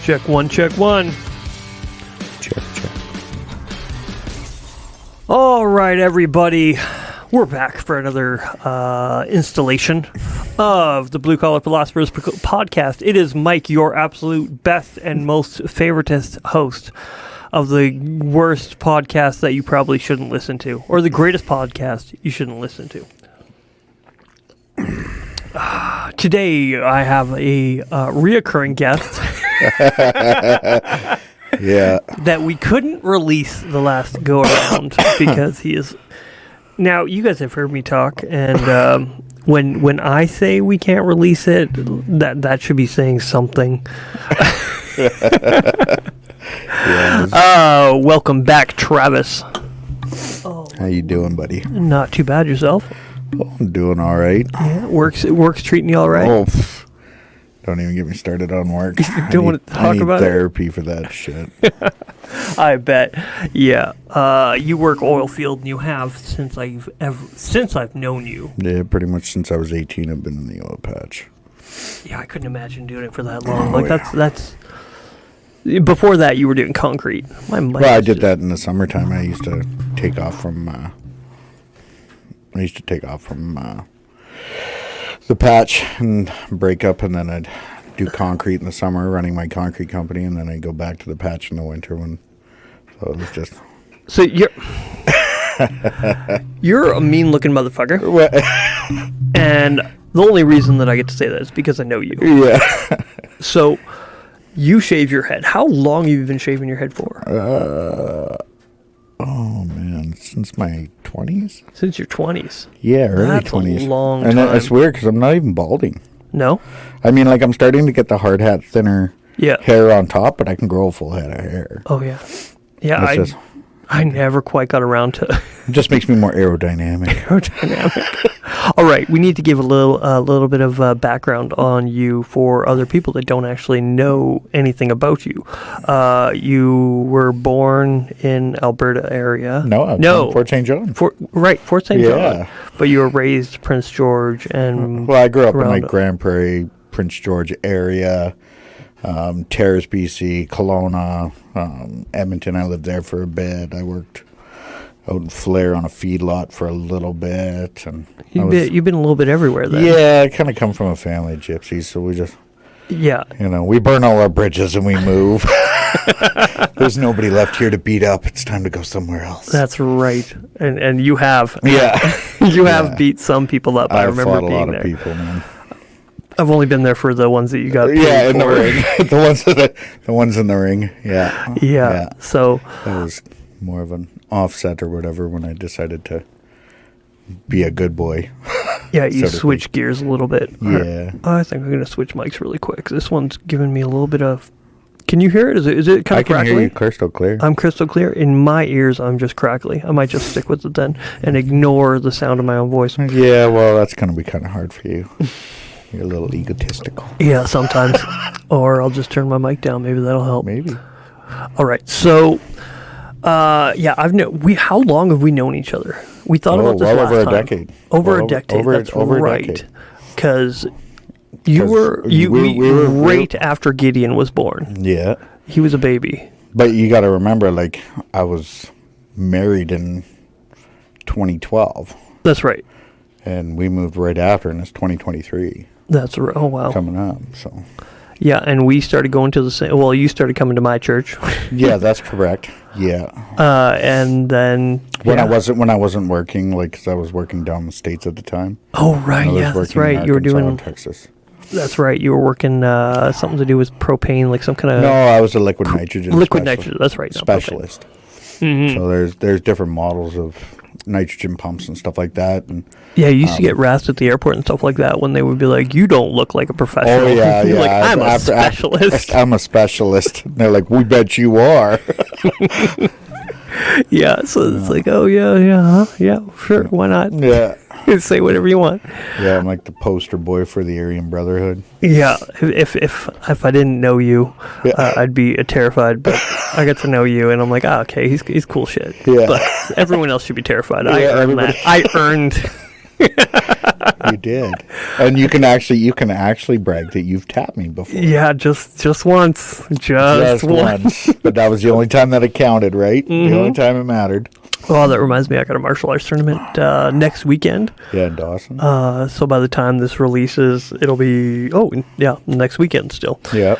Check one, check one. Check. All right, everybody. We're back for another installation of the Blue Collar Philosophers podcast. It is Mike, your absolute best and most favoritist host of the worst podcast that you probably shouldn't listen to, or the greatest podcast you shouldn't listen to. Today, I have a reoccurring guest. Yeah. That we couldn't release the last go around because he is. Now, you guys have heard me talk, and when I say we can't release it, that should be saying something. Welcome back, Travis. How you doing, buddy? Not too bad, yourself? Oh, I'm doing all right. Yeah, work's treating you all right? Oh, don't even get me started on work. Don't want to talk about therapy for that shit. I bet. Yeah. You work Oilfield, and you have since I've known you. Yeah, pretty much since I was 18, I've been in the oil patch. Yeah, I couldn't imagine doing it for that long. That's. Before that, you were doing concrete. I did that in the summertime. I used to take off from. The patch and break up, and then I'd do concrete in the summer, running my concrete company, and then I'd go back to the patch in the winter when. So it was just. So you're a mean-looking motherfucker, and the only reason that I get to say that is because I know you. Yeah. So you shave your head. How long have you been shaving your head for? Oh man, since my 20s. Since your 20s. Yeah, early That's 20s. A long time. And it's weird because I'm not even balding. No. I mean, like I'm starting to get the hard hat, thinner hair on top, but I can grow a full head of hair. Oh yeah. Yeah, I never quite got around to. It just makes me more aerodynamic. All right, we need to give a little bit of background on you for other people that don't actually know anything about you. You were born in Alberta area. No, Fort St. John. Fort St. John. But you were raised Prince George and. Well, I grew up in like Grand Prairie, Prince George area. Terrace, BC, Kelowna, Edmonton. I lived there for a bit. I worked out in Flair on a feedlot for a little bit, and you've been a little bit everywhere then. Yeah, I kind of come from a family of gypsies, so we just we burn all our bridges and we move. There's nobody left here to beat up. It's time to go somewhere else. That's right, and you have you have beat some people up. I remember being there. I've fought a lot of people, man. I've only been there for the ones that you got. Yeah, in the ring. the ones in the ring. Yeah. Yeah. So that was more of an offset or whatever when I decided to be a good boy. Yeah, you switch gears a little bit. Yeah. I think I'm going to switch mics really quick. This one's giving me a little bit of. Can you hear it? Is it kind of crackly? I can hear you crystal clear. I'm crystal clear. In my ears, I'm just crackly. I might just stick with it then and ignore the sound of my own voice. Yeah, well, that's going to be kind of hard for you. You're a little egotistical. Yeah, sometimes. Or I'll just turn my mic down. Maybe that'll help. Maybe. All right. So, how long have we known each other? We thought about this last over a time. decade. Over a decade. That's over right. A decade. Because we were right after Gideon was born. Yeah. He was a baby. But you got to remember, like, I was married in 2012. That's right. And we moved right after, and it's 2023. That's right. Oh, wow. Coming up, so. Yeah, and we started going to the same. Well, you started coming to my church. Yeah, that's correct. Yeah. And then when I wasn't working, like, because I was working down in the States at the time. Oh, right. Yeah, that's right. You were doing Texas. That's right. You were working something to do with propane, like some kind of. No, I was a liquid nitrogen. Nitrogen. That's right. Specialist. Mm-hmm. So there's different models of nitrogen pumps and stuff like that, and you used to get harassed at the airport and stuff like that when they would be like, "You don't look like a professional." Oh yeah, You're like, I'm a specialist. I'm a specialist. And they're like, "We bet you are." Yeah, so it's like, oh yeah, sure, why not? Yeah. Say whatever you want. Yeah, I'm like the poster boy for the Aryan Brotherhood. Yeah, if I didn't know you, I'd be terrified. But I got to know you, and I'm like, okay, he's cool shit. Yeah. But everyone else should be terrified. Yeah, I earned that. I earned. You did. And you can actually brag that you've tapped me before. Yeah, just once. Just once. But that was the only time that it counted, right? Mm-hmm. The only time it mattered. Well, that reminds me, I got a martial arts tournament next weekend. Yeah, in Dawson. So by the time this releases, it'll be next weekend still. Yeah.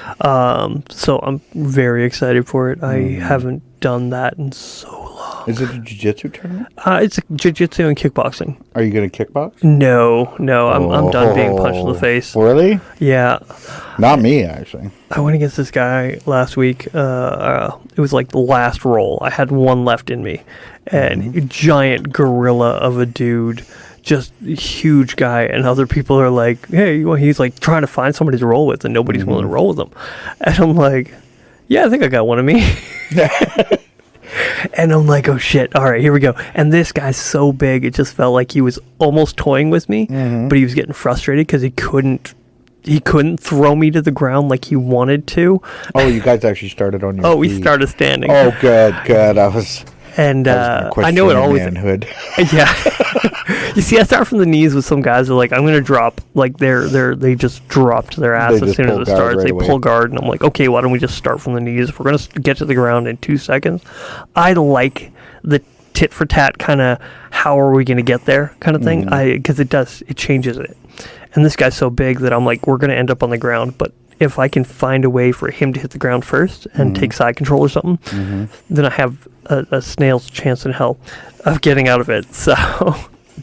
So I'm very excited for it. I haven't done that in so long. Is it a jiu-jitsu tournament? It's jiu-jitsu and kickboxing. Are you going to kickbox? No. I'm done being punched in the face. Really? Yeah. Not me, actually. I went against this guy last week. It was like the last roll. I had one left in me. And a giant gorilla of a dude, just huge guy. And other people are like, hey, he's like trying to find somebody to roll with, and nobody's willing to roll with him. And I'm like, yeah, I think I got one of me. And I'm like, oh shit, all right, here we go. And this guy's so big, it just felt like he was almost toying with me, but he was getting frustrated because he couldn't throw me to the ground like he wanted to. Oh, you guys actually started on your feet. We started standing. Oh, good. And I know it always. Manhood. Yeah. You see, I start from the knees with some guys who are like, I'm going to drop. Like, they just drop to their ass as soon as it starts. Right, they pull guard, and I'm like, okay, why don't we just start from the knees? If we're going to get to the ground in 2 seconds. I like the tit for tat kind of, how are we going to get there kind of thing. Because it changes it. And this guy's so big that I'm like, we're going to end up on the ground, but if I can find a way for him to hit the ground first and take side control or something, then I have a snail's chance in hell of getting out of it. So,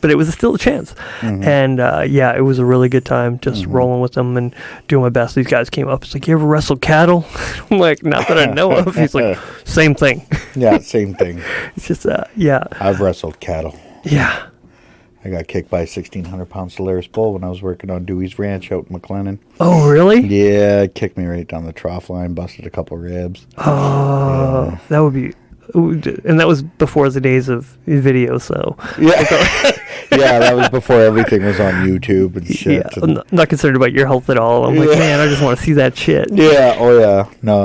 but it was still a chance. And it was a really good time just rolling with them and doing my best. These guys came up. It's like, you ever wrestled cattle? I'm like, not that I know of. He's like, same thing. Yeah, same thing. It's just, yeah. I've wrestled cattle. Yeah. I got kicked by a 1,600-pound Solaris bull when I was working on Dewey's Ranch out in McLennan. Oh, really? Yeah, it kicked me right down the trough line, busted a couple ribs. Oh, yeah. That would be... And that was before the days of video, so... Yeah, yeah, that was before everything was on YouTube and shit. Yeah, I'm not concerned about your health at all. I'm like, man, I just want to see that shit. Yeah, oh yeah. No,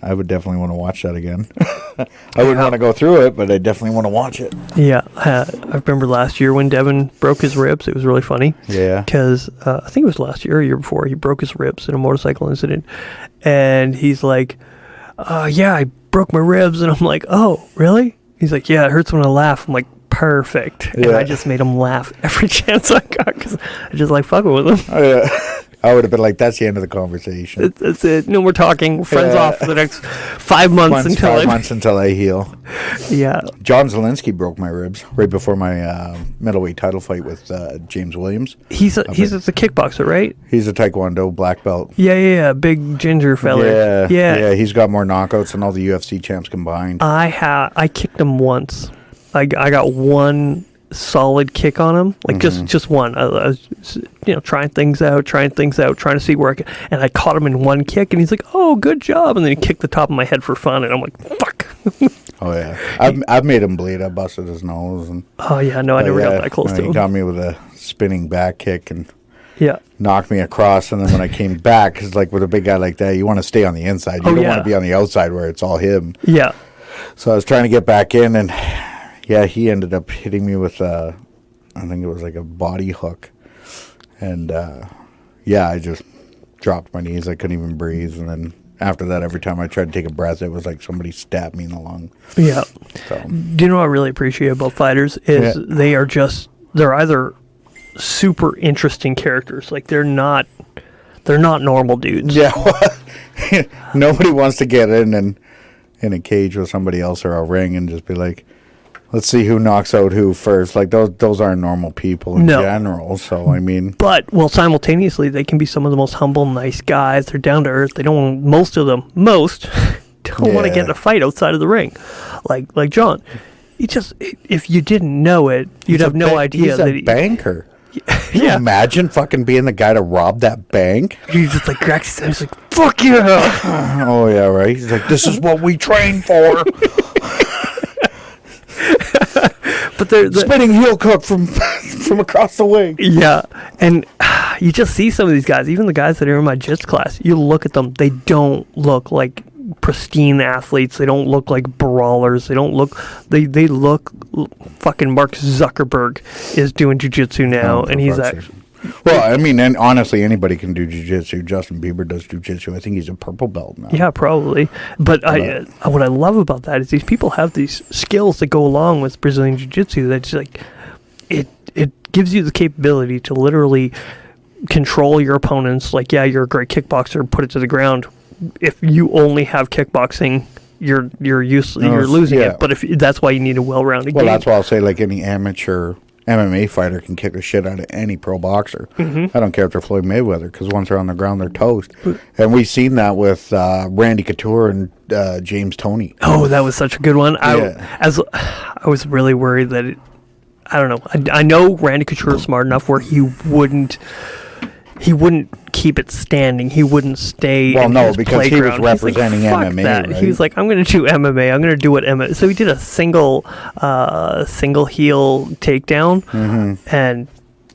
I would definitely want to watch that again. I wouldn't want to go through it, but I definitely want to watch it. Yeah, I remember last year when Devin broke his ribs. It was really funny. Yeah. Because I think it was last year or year before, he broke his ribs in a motorcycle incident. And he's like, yeah, I broke my ribs. And I'm like, oh, really? He's like, yeah, it hurts when I laugh. I'm like, perfect. Yeah. And I just made him laugh every chance I got because I just like fucking with him. Oh, yeah. I would have been like, that's the end of the conversation. That's it. No more talking. We're friends off for the next 5 months until I heal. Yeah. John Zielinski broke my ribs right before my middleweight title fight with James Williams. He's a kickboxer, right? He's a Taekwondo black belt. Yeah. Big ginger fella. Yeah. He's got more knockouts than all the UFC champs combined. I kicked him once. I got one solid kick on him, like just one. I was trying things out, trying to see where I could, and I caught him in one kick, and he's like, "Oh, good job!" And then he kicked the top of my head for fun, and I'm like, "Fuck." Oh yeah, I've made him bleed. I busted his nose, and I never got that close to him. He got me with a spinning back kick and knocked me across, and then when I came back, because like with a big guy like that, you want to stay on the inside. You don't want to be on the outside where it's all him. Yeah. So I was trying to get back in, and he ended up hitting me with I think it was like a body hook, and I just dropped my knees. I couldn't even breathe, and then after that, every time I tried to take a breath, it was like somebody stabbed me in the lung. Yeah. So. Do you know what I really appreciate about fighters is they're either super interesting characters, like they're not normal dudes. Yeah. Nobody wants to get in a cage with somebody else or a ring and just be like, let's see who knocks out who first. Like those aren't normal people in general. So I mean, but simultaneously they can be some of the most humble, nice guys. They're down to earth. They don't. Most don't want to get in a fight outside of the ring, like John. He just, if you didn't know it, you'd have no idea he's a banker. Can you imagine fucking being the guy to rob that bank? He's just like cracks his head. He's like, fuck yeah. Oh yeah, right. He's like, this is what we train for. But they're spinning heel cook from across the way. Yeah, and you just see some of these guys, even the guys that are in my jits class. You look at them; they don't look like pristine athletes. They don't look like brawlers. They don't look. They look. Fucking Mark Zuckerberg is doing jiu-jitsu now, and he's actually. Well, I mean, and honestly, anybody can do jiu-jitsu. Justin Bieber does jiu-jitsu. I think he's a purple belt now. Yeah, probably. But what I love about that is these people have these skills that go along with Brazilian jiu-jitsu. That's like it gives you the capability to literally control your opponents. Like, yeah, you're a great kickboxer, put it to the ground. If you only have kickboxing, you're losing it. But if that's why you need a well-rounded game. Well, that's why I'll say like any amateur MMA fighter can kick the shit out of any pro boxer. I don't care if they're Floyd Mayweather, because once they're on the ground, they're toast. And we've seen that with Randy Couture and James Toney. Oh, that was such a good one. I was really worried that I don't know. I know Randy Couture is smart enough where he wouldn't keep it standing. He wouldn't stay. Well, no, because playground. He was representing MMA. Right? He was like, "I'm going to do MMA. I'm going to do what MMA." So he did a single heel takedown and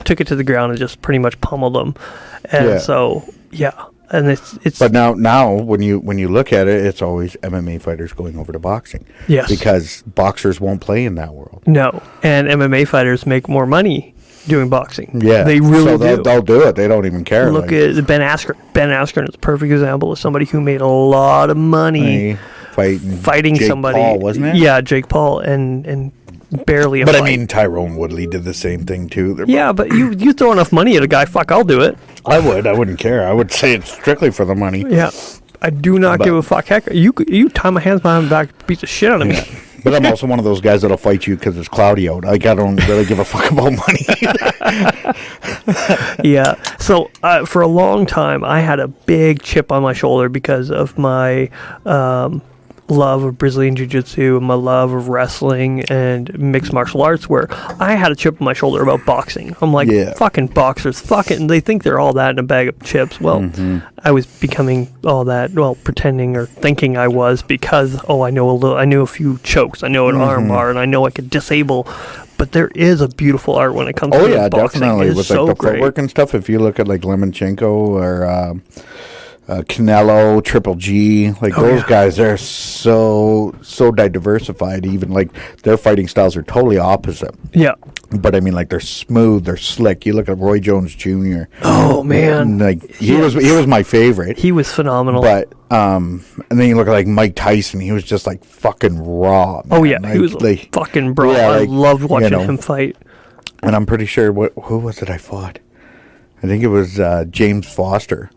took it to the ground and just pretty much pummeled him. And so, and it's. But now when you look at it, it's always MMA fighters going over to boxing. Yes, because boxers won't play in that world. No, and MMA fighters make more money doing boxing. Yeah, they really do. They'll do it. They don't even care. Look at Ben Askren. Ben Askren is a perfect example of somebody who made a lot of money fighting Jake somebody. Paul, wasn't it? Yeah, Jake Paul, and barely a fight. But I mean, Tyrone Woodley did the same thing too. Yeah, but you throw enough money at a guy, fuck, I'll do it. I would. I wouldn't care. I would say it's strictly for the money. Yeah, I do not give a fuck. Heck, you tie my hands behind my back, beat the shit out of me. But I'm also one of those guys that'll fight you because it's cloudy out. Like, I don't really give a fuck about money. Yeah. So for a long time, I had a big chip on my shoulder because of my love of Brazilian Jiu-Jitsu, my love of wrestling and mixed martial arts, where I had a chip on my shoulder about boxing. I'm like, fucking boxers, they think they're all that in a bag of chips. Well, I was becoming all that, pretending or thinking I was, because, I knew a few chokes, I know an arm bar, and I know I could disable. But there is a beautiful art when it comes to boxing. Definitely. With so like the footwork and stuff, if you look at like Lemonchenko or Canelo, Triple G, like those guys, they're so diversified. Even like their fighting styles are totally opposite. Yeah. But I mean, like they're smooth, they're slick. You look at Roy Jones Jr. Oh man, like he was my favorite. He was phenomenal. But and then you look at like Mike Tyson. He was just like fucking raw. Man. Oh yeah, like, he was like, fucking bro. Yeah, I loved watching him fight. And I'm pretty sure who was it I fought? I think it was James Foster.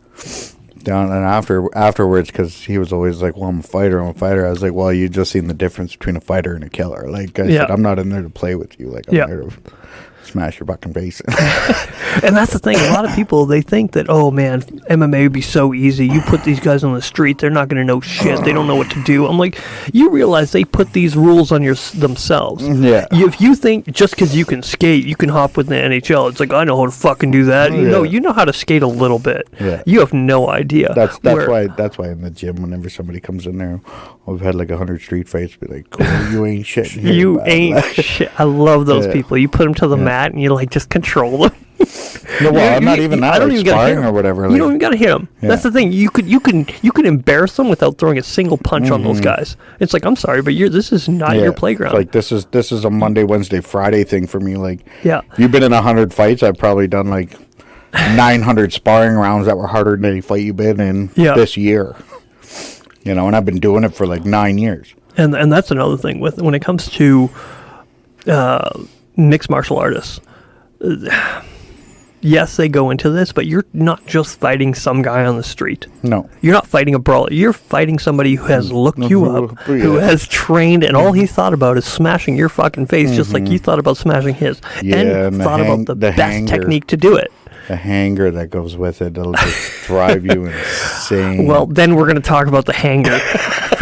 Down and afterwards, because he was always like, "Well, I'm a fighter. I was like, "Well, you just seen the difference between a fighter and a killer." Like I said, I'm not in there to play with you. Like I'm there to smash your fucking face. And that's the thing. A lot of people, they think that, oh man, MMA would be so easy. You put these guys on the street, they're not going to know shit. They don't know what to do. I'm like, you realize they put these rules on themselves. Yeah. If you think just because you can skate, you can hop with the NHL, it's like, I know how to fucking do that. You know how to skate a little bit. Yeah. You have no idea. That's why in the gym, whenever somebody comes in there, we've had like 100 street fights. Be like, cool, you ain't shit. You ain't shit. I love those people. You put them to the mat and you like just control them. No, well, I'm not even that. I don't even sparring or whatever. You don't even gotta hit them. Yeah. That's the thing. You could embarrass them without throwing a single punch on those guys. It's like, I'm sorry, but this is not your playground. Like this is a Monday, Wednesday, Friday thing for me. Like, you've been in 100 fights. I've probably done like 900 sparring rounds that were harder than any fight you've been in this year. And I've been doing it for like 9 years. And that's another thing when it comes to mixed martial artists. Yes, they go into this, but you're not just fighting some guy on the street. No. You're not fighting a brawler. You're fighting somebody who has looked you up, who has trained, and all he thought about is smashing your fucking face, just like you thought about smashing his. And thought about the best technique to do it. The hanger that goes with it, it'll just drive you insane. Well, then we're going to talk about the hanger.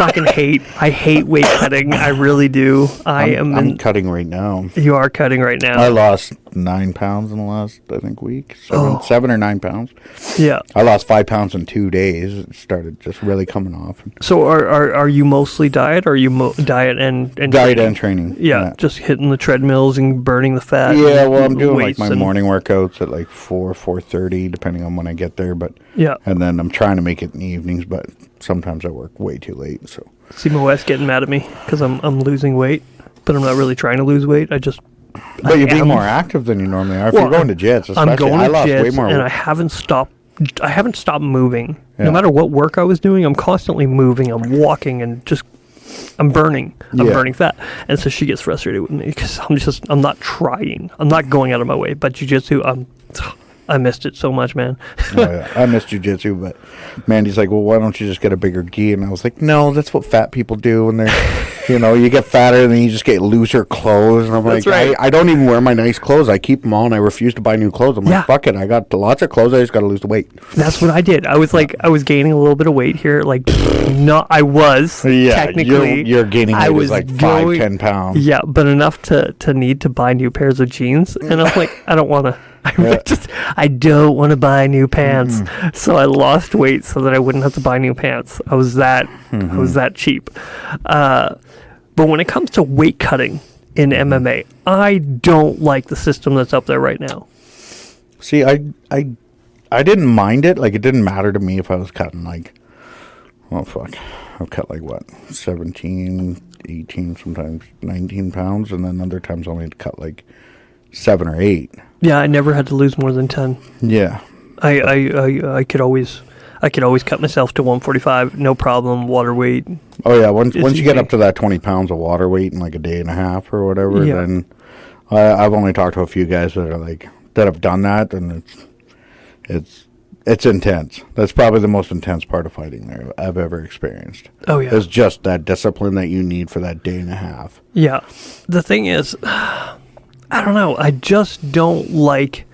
I hate weight cutting. I really do. I'm cutting right now. You are cutting right now. I lost 9 pounds in the last, I think, week. 7 or 9 pounds. Yeah. I lost 5 pounds in 2 days. It started just really coming off. So are you mostly diet, or are you diet and diet training? And training? Yeah, just hitting the treadmills and burning the fat. Yeah, well, I'm doing like my morning workouts at like 4:30, depending on when I get there. But and then I'm trying to make it in the evenings, but sometimes I work way too late. So see, my wife's getting mad at me because I'm losing weight, but I'm not really trying to lose weight. I just But you're being more active than you normally are. If Well, you're going to jits, especially, I'm going I to lost way jits, more. and I haven't stopped moving. Yeah. No matter what work I was doing, I'm constantly moving. I'm walking and just I'm burning fat. And so she gets frustrated with me because I'm not trying. I'm not going out of my way. But jiu-jitsu, I missed it so much, man. Oh, yeah. I miss jiu-jitsu, but Mandy's like, well, why don't you just get a bigger gi? And I was like, no, that's what fat people do when they're, you get fatter and then you just get looser clothes. And I'm That's like, right. I don't even wear my nice clothes. I keep them all and I refuse to buy new clothes. I'm like, fuck it. I got lots of clothes. I just got to lose the weight. That's what I did. I was gaining a little bit of weight here. Technically. You're gaining weight. I was like 5-10 pounds. Yeah, but enough to need to buy new pairs of jeans. And I'm like, I don't want to. I don't want to buy new pants. So I lost weight so that I wouldn't have to buy new pants. I was that cheap. But when it comes to weight cutting in MMA, I don't like the system that's up there right now. See, I didn't mind it. Like, it didn't matter to me if I was cutting I've cut 17, 18, sometimes 19 pounds, and then other times I only had to cut 7 or 8. Yeah, I never had to lose more than 10. Yeah. I could always cut myself to 145, no problem, water weight. Oh, yeah, once you get up to that 20 pounds of water weight in a day and a half or whatever, then I've only talked to a few guys that are that have done that, and it's intense. That's probably the most intense part of fighting there I've ever experienced. Oh, yeah. It's just that discipline that you need for that day and a half. Yeah. The thing is, I don't know. I just don't like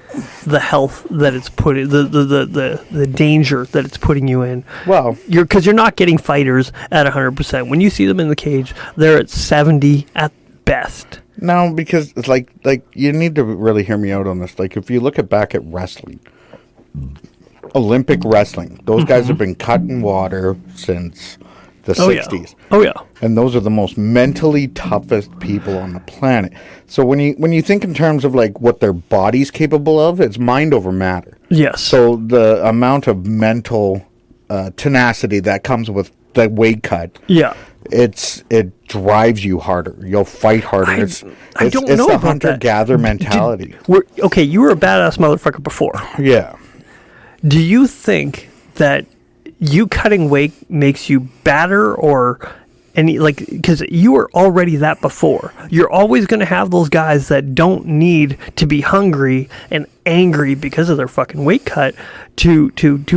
the health that it's putting, the danger that it's putting you in. Well, because you're not getting fighters at 100%. When you see them in the cage, they're at 70 at best. No, because it's like you need to really hear me out on this. If you look back at wrestling, Olympic wrestling, those guys have been cutting water since the 60s. Oh, yeah. And those are the most mentally toughest people on the planet. So when you think in terms of what their body's capable of, it's mind over matter. Yes. So the amount of mental tenacity that comes with the weight cut. Yeah. It drives you harder. You'll fight harder. I don't know It's the about hunter-gatherer mentality. You were a badass motherfucker before. Yeah. Do you think that you cutting weight makes you badder or because you were already that before? You're always going to have those guys that don't need to be hungry and angry because of their fucking weight cut to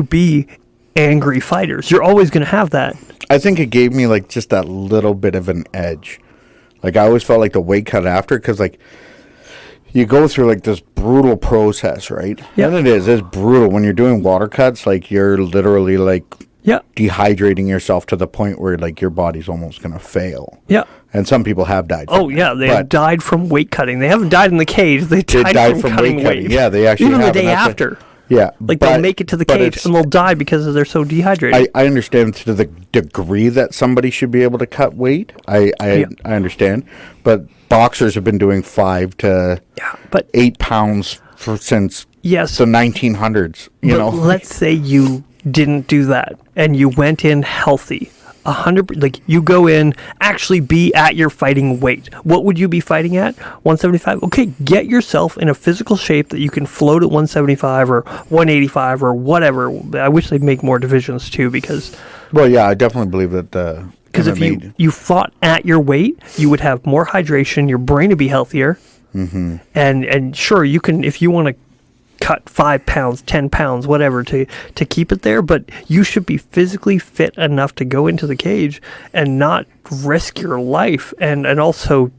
be angry fighters. You're always going to have that. I think it gave me just that little bit of an edge. I always felt like the weight cut after, because you go through this brutal process, right? Yeah. And it's brutal when you're doing water cuts. You're literally dehydrating yourself to the point where your body's almost going to fail. Yeah. And some people have died. Oh yeah, they have died from weight cutting. They haven't died in the cage. They died from cutting weight. Yeah, they actually even have, the day after. Yeah, they'll make it to the cage and they'll die because they're so dehydrated. I understand to the degree that somebody should be able to cut weight. I understand, but boxers have been doing 5 to 8 pounds since the 1900s. Let's say you didn't do that and you went in healthy. 100, you go in, actually be at your fighting weight. What would you be fighting at? 175? Okay, get yourself in a physical shape that you can float at 175 or 185 or whatever. I wish they'd make more divisions too, because... Well, yeah, I definitely believe that... Because if you fought at your weight, you would have more hydration, your brain would be healthier, and sure, you can, if you want to cut 5 pounds, 10 pounds, whatever, to keep it there, but you should be physically fit enough to go into the cage and not risk your life and also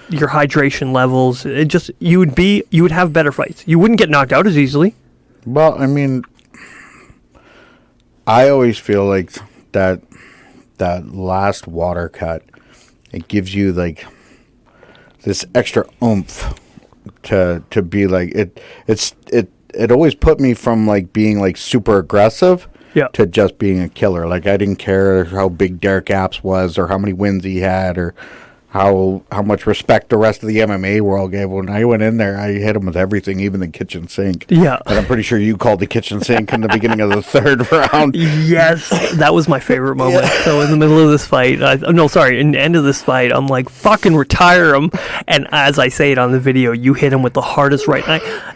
your hydration levels. You would have better fights. You wouldn't get knocked out as easily. Well, I mean, I always feel like that last water cut, it gives you this extra oomph to be it always put me from being super aggressive to just being a killer. I didn't care how big Derek Apps was or how many wins he had or how much respect the rest of the MMA world gave. When I went in there, I hit him with everything, even the kitchen sink. Yeah. And I'm pretty sure you called the kitchen sink in the beginning of the third round. Yes, that was my favorite moment. Yeah. So in the middle of this fight, in the end of this fight, I'm like, fucking retire him. And as I say it on the video, you hit him with the hardest right.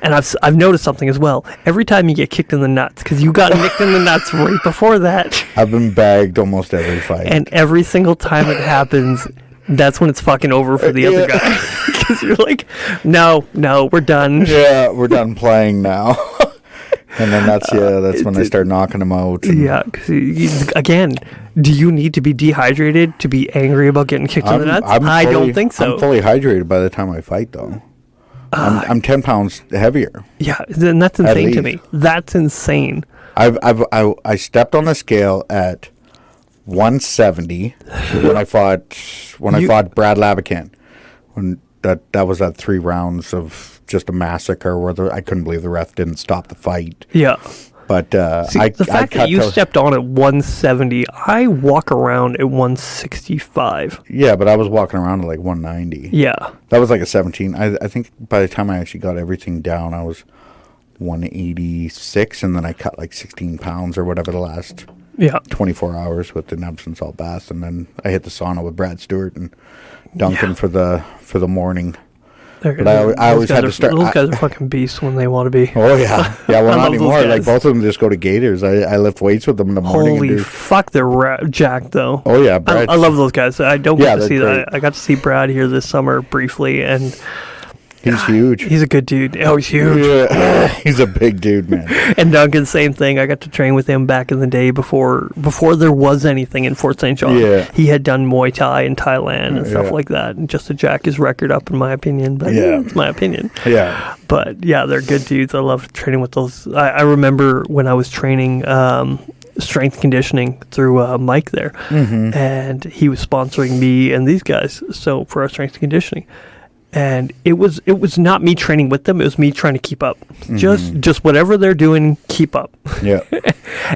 And I've noticed something as well. Every time you get kicked in the nuts, because you got nicked in the nuts right before that. I've been bagged almost every fight. And every single time it happens, that's when it's fucking over for the other guy. Because you're like, no, we're done. Yeah, we're done playing now. And then that's when I start knocking him out. Yeah, because again, do you need to be dehydrated to be angry about getting kicked in the nuts? I don't think so. I'm fully hydrated by the time I fight, though. I'm 10 pounds heavier. Yeah, then that's insane to me. That's insane. I stepped on the scale at 170 when I fought Brad Labakan. When that was at 3 rounds of just a massacre where I couldn't believe the ref didn't stop the fight. Yeah. But the fact that you stepped on at 170, I walk around at 165. Yeah, but I was walking around at like 190. Yeah. That was like a 17. I think by the time I actually got everything down, I was 186, and then I cut like 16 pounds or whatever the last 24 hours with the Epsom salt bath, and then I hit the sauna with Brad Stewart and Duncan for the morning. But I always had to start. Those guys are fucking beasts when they want to be. Oh yeah, well not anymore. Like both of them just go to Gators. I lift weights with them in the morning. Holy fuck, they're jacked though. Oh yeah, Brad. I love those guys. I don't get to see that. I got to see Brad here this summer briefly, and he's huge. He's a good dude. Oh, he's huge. Yeah. He's a big dude, man. And Duncan, same thing. I got to train with him back in the day before there was anything in Fort St. John. Yeah. He had done Muay Thai in Thailand and stuff like that, and just to jack his record up, in my opinion. But it's my opinion. Yeah. But yeah, they're good dudes. I love training with those. I remember when I was training strength conditioning through Mike there, and he was sponsoring me and these guys. So for our strength conditioning. And it was not me training with them. It was me trying to keep up. Just whatever they're doing, keep up. Yeah.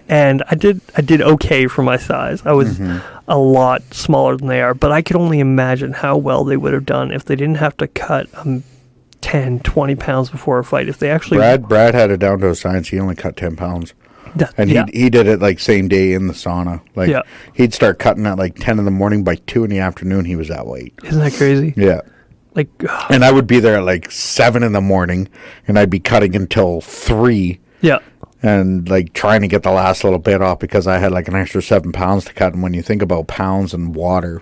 And I did okay for my size. I was a lot smaller than they are, but I could only imagine how well they would have done if they didn't have to cut 10, 20 pounds before a fight. If they actually Brad had it down to a science. He only cut 10 pounds. And he did it like same day in the sauna. Like he'd start cutting at like 10 in the morning. By 2 in the afternoon, he was that weight. Isn't that crazy? Yeah. Like, and I would be there at like 7 in the morning, and I'd be cutting until 3. Yeah. And like trying to get the last little bit off because I had like an extra 7 pounds to cut. And when you think about pounds and water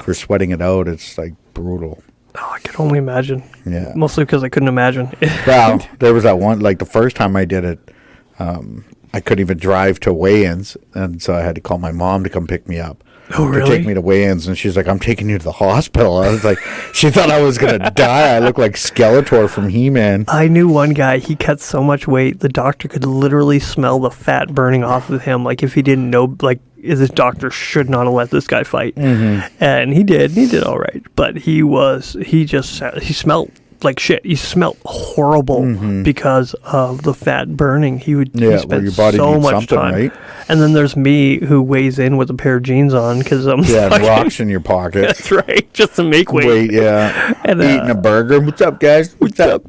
for sweating it out, it's like brutal. Oh, I can only imagine. Yeah. Mostly because I couldn't imagine. Well, there was that one, like the first time I did it, I couldn't even drive to weigh-ins. And so I had to call my mom to come pick me up. Oh, really? To take me to weigh-ins, and she's like, I'm taking you to the hospital. I was like, she thought I was going to die. I look like Skeletor from He-Man. I knew one guy, he cut so much weight, the doctor could literally smell the fat burning off of him. Like, if he didn't know, like, this doctor should not have let this guy fight. And he did all right. But he smelled like shit. He smelled horrible because of the fat burning. He spent your body so needs much time. Right? And then there's me who weighs in with a pair of jeans on because I'm rocks in your pocket. That's right, just to make weight. And eating a burger. What's up, guys? What's up?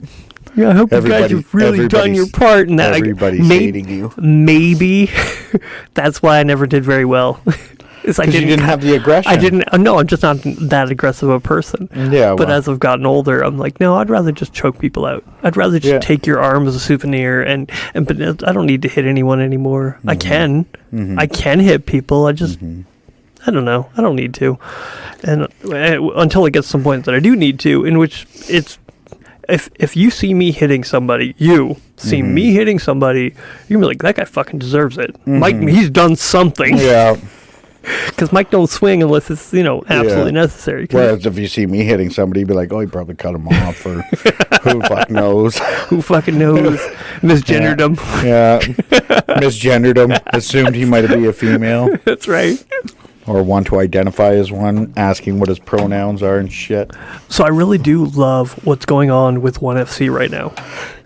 Yeah, I hope you guys have really done your part. And that everybody's hating you. Maybe that's why I never did very well. Because you didn't have the aggression. I didn't. No, I'm just not that aggressive a person. Yeah. But as I've gotten older, I'm like, no, I'd rather just choke people out. I'd rather just take your arm as a souvenir, but I don't need to hit anyone anymore. I can hit people. I just, I don't know. I don't need to, and until it gets to some point that I do need to, in which it's. If you see me hitting somebody, me hitting somebody, you're going to be like, that guy fucking deserves it. Mike, he's done something. Yeah. Because Mike don't swing unless it's, absolutely necessary. Whereas if you see me hitting somebody, you'd be like, oh, he probably cut him off, or who fuck knows. Who fucking knows? Misgendered him. Yeah. Misgendered him. Assumed he might be a female. That's right. Or want to identify as one, asking what his pronouns are and shit. So I really do love what's going on with ONE FC right now.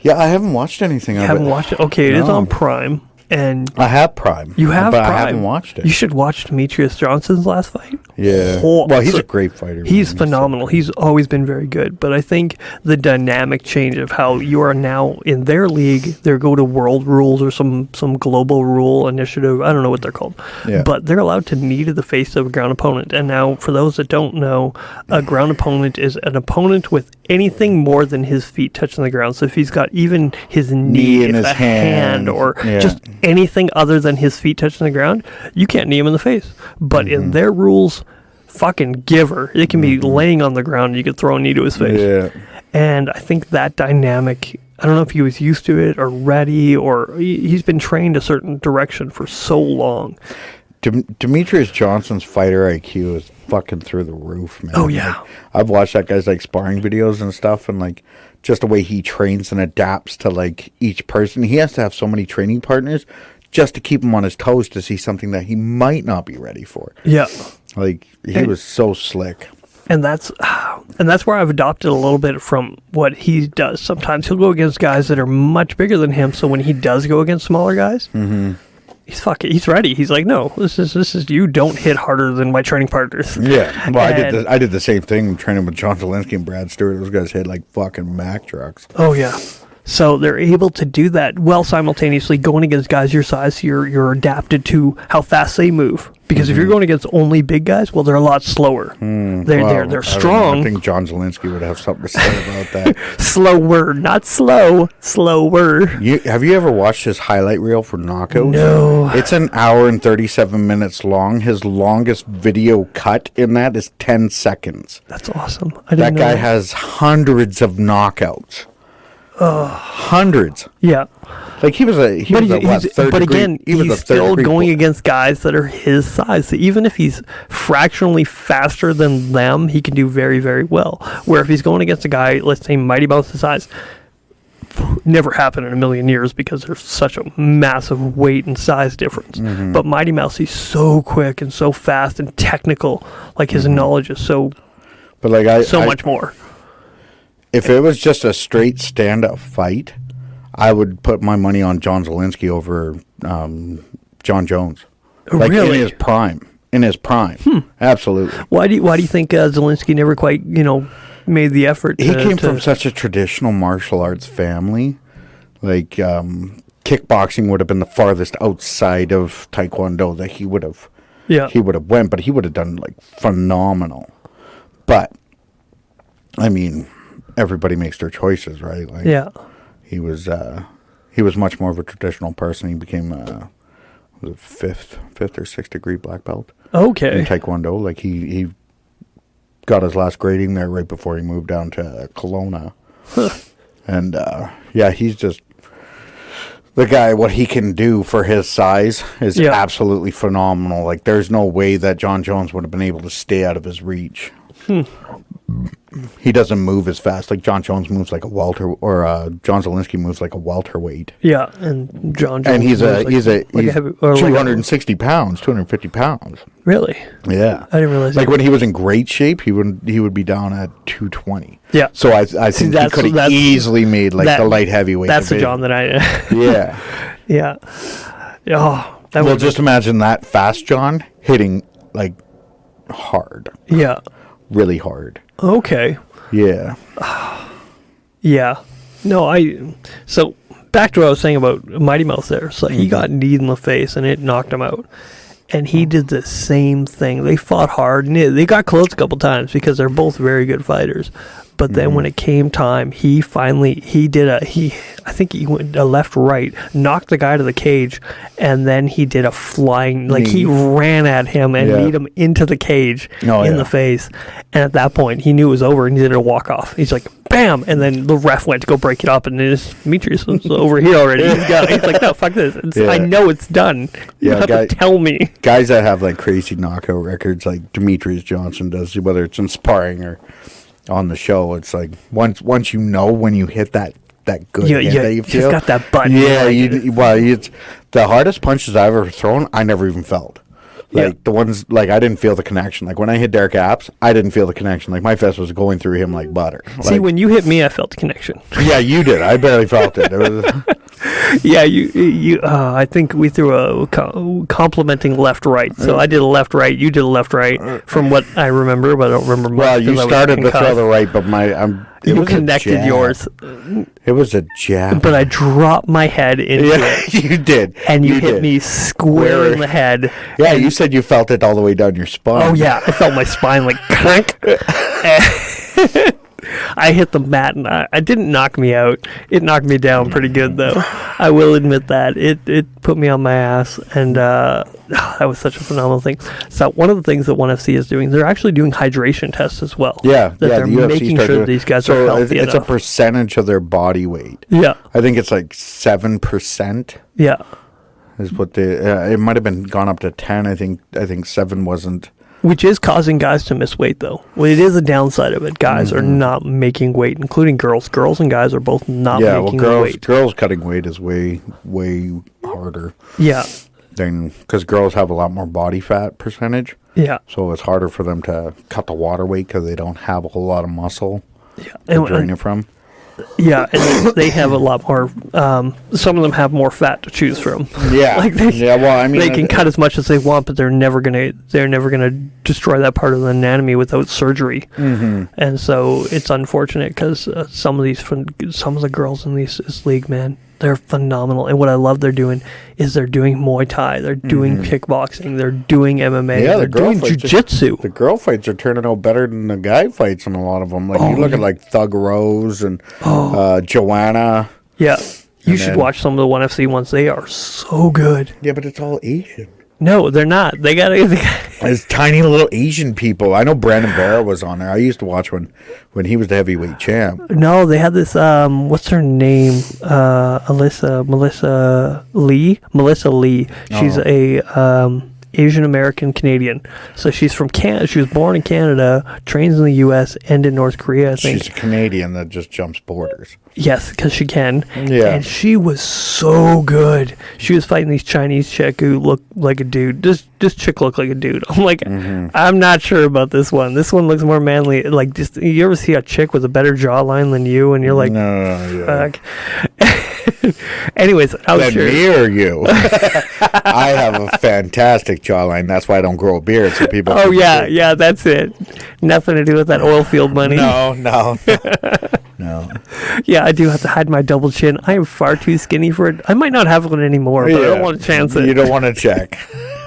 Yeah, I haven't watched anything of it. Haven't watched it? Okay, it is on Prime. And I have Prime. You have but Prime. I haven't watched it. You should watch Demetrius Johnson's last fight. Yeah. Well, he's a great fighter. He's phenomenal. He's always been very good. But I think the dynamic change of how you are now in their league, they go to world rules or some global rule initiative. I don't know what they're called. Yeah. But they're allowed to knee to the face of a ground opponent. And now, for those that don't know, a ground opponent is an opponent with anything more than his feet touching the ground. So if he's got even his knee in his hand or just anything other than his feet touching the ground, you can't knee him in the face. But in their rules, fucking giver. It can be laying on the ground and you could throw a knee to his face. Yeah. And I think that dynamic, I don't know if he was used to it or ready or he's been trained a certain direction for so long. Demetrius Johnson's fighter IQ is fucking through the roof, man. Oh, yeah. Like, I've watched that guy's like sparring videos and stuff, and like just the way he trains and adapts to like each person. He has to have so many training partners just to keep him on his toes to see something that he might not be ready for. Yeah. Like he was so slick. And that's where I've adopted a little bit from what he does. Sometimes he'll go against guys that are much bigger than him, so when he does go against smaller guys, he's ready. He's like, no, this is you don't hit harder than my training partners. Yeah. Well, I did the same thing training with John Zielinski and Brad Stewart. Those guys hit like fucking Mack trucks. Oh yeah. So they're able to do that while simultaneously going against guys your size. You're adapted to how fast they move. Because if you're going against only big guys, well, they're a lot slower. They're strong. I think John Zielinski would have something to say about that. Slower, not slow. Slower. Have you ever watched his highlight reel for knockouts? No. It's an hour and 37 minutes long. His longest video cut in that is 10 seconds. That's awesome. That guy has hundreds of knockouts. Hundreds. Yeah. Like he's still going against guys that are his size. So even if he's fractionally faster than them, he can do very, very well. Where if he's going against a guy, let's say Mighty Mouse's size, never happened in a million years because there's such a massive weight and size difference. But Mighty Mouse, he's so quick and so fast and technical. Like his knowledge is so much more. If it was just a straight stand-up fight, I would put my money on John Zielinski over John Jones. Like really? In his prime. Absolutely. Why do you think Zielinski never quite, made the effort He came from such a traditional martial arts family. Like, kickboxing would have been the farthest outside of Taekwondo that he would have went, but he would have done, like, phenomenal. But, I mean, everybody makes their choices, right? Like, yeah. He was much more of a traditional person. He became a fifth or sixth degree black belt. Okay. In Taekwondo. Like he got his last grading there right before he moved down to Kelowna. And he's just the guy. What he can do for his size is absolutely phenomenal. Like there's no way that John Jones would have been able to stay out of his reach. He doesn't move as fast. Like John Jones moves like a welter, or John Zielinski moves like a welterweight. Yeah, and John Jones. And he's 260 pounds, 250 pounds. Really? Yeah, I didn't realize. Like when he was in great shape, he would be down at 220. Yeah. So I think he could have easily made like the light heavyweight. That's division. the John that I. Yeah. Yeah. Oh, well, just imagine that fast John hitting like hard. Yeah. Really hard. Okay. Yeah. Yeah. No, so back to what I was saying about Mighty Mouse there. So he got kneed in the face and it knocked him out. And he did the same thing. They fought hard and they got close a couple times because they're both very good fighters. But then when it came time, I think he went a left-right, knocked the guy to the cage, and then he did a flying, like he ran at him and kneed him into the cage the face. And at that point, he knew it was over and he did a walk-off. He's like, bam! And then the ref went to go break it up, and Demetrius was over here already. He's like, no, fuck this. I know it's done. You have to tell me. Guys that have like crazy knockout records, like Demetrius Johnson does, whether it's in sparring or on the show, it's like once you know when you hit that good hit that you feel, just got that button. Yeah, it's the hardest punches I've ever thrown. I never even felt like the ones like I didn't feel the connection. Like when I hit Derek Apps, I didn't feel the connection. Like my fist was going through him like butter. See, when you hit me, I felt the connection. Yeah, you did. I barely felt it. Yeah, you. I think we threw a complimenting left-right. So I did a left-right. You did a left-right, from what I remember, but I don't remember much. Well, you started to throw the right, but you connected yours. It was a jab. But I dropped my head into it. You did. And you hit me square in the head. Yeah, you said you felt it all the way down your spine. Oh, yeah. I felt my spine like clank. I hit the mat, and it didn't knock me out. It knocked me down pretty good, though. I will admit that. It put me on my ass, and that was such a phenomenal thing. So one of the things that 1FC is doing, they're actually doing hydration tests as well. Yeah. They're the UFC making sure that these guys are healthy it's enough. a percentage of their body weight. Yeah. I think it's like 7%. Yeah. Is what it might have been gone up to 10. I think 7 wasn't. Which is causing guys to miss weight, though. Well, it is a downside of it. Guys are not making weight, including girls. Girls and guys are both not making weight. Girls cutting weight is way harder. Yeah. Because girls have a lot more body fat percentage. Yeah. So it's harder for them to cut the water weight because they don't have a whole lot of muscle to drain it from. Yeah, and they have a lot more. Some of them have more fat to choose from. Yeah, Well, I mean, they can cut as much as they want, but they're never gonna destroy that part of the anatomy without surgery. Mm-hmm. And so it's unfortunate because some of the girls in this league, man, they're phenomenal. And what I love they're doing is they're doing Muay Thai, they're doing kickboxing, they're doing MMA, they're doing jiu-jitsu. The girl fights are turning out better than the guy fights in a lot of them. Like you look at like Thug Rose and Joanna. Yeah, you should watch some of the 1FC ones. They are so good. Yeah, but it's all Asian. No, they're not. They got There's tiny little Asian people. I know Brandon Vera was on there. I used to watch when he was the heavyweight champ. No, they had this. What's her name? Melissa Lee. She's a Asian American Canadian. So she's from Canada. She was born in Canada, trains in the U.S. and in North Korea, I think. She's a Canadian that just jumps borders. Yes, because she can. Yeah. And she was so good. She was fighting these Chinese chick who looked like a dude. This chick looked like a dude. I'm like, I'm not sure about this one. This one looks more manly. Like, just you ever see a chick with a better jawline than you, and you're like, fuck. Anyways, I was sure. Me or you? I have a fantastic jawline. That's why I don't grow a beard. So people. Oh yeah, that's it. Nothing to do with that Oilfield money. No. Yeah, I do have to hide my double chin. I am far too skinny for it. I might not have one anymore, but I don't want to chance it. You don't want to check.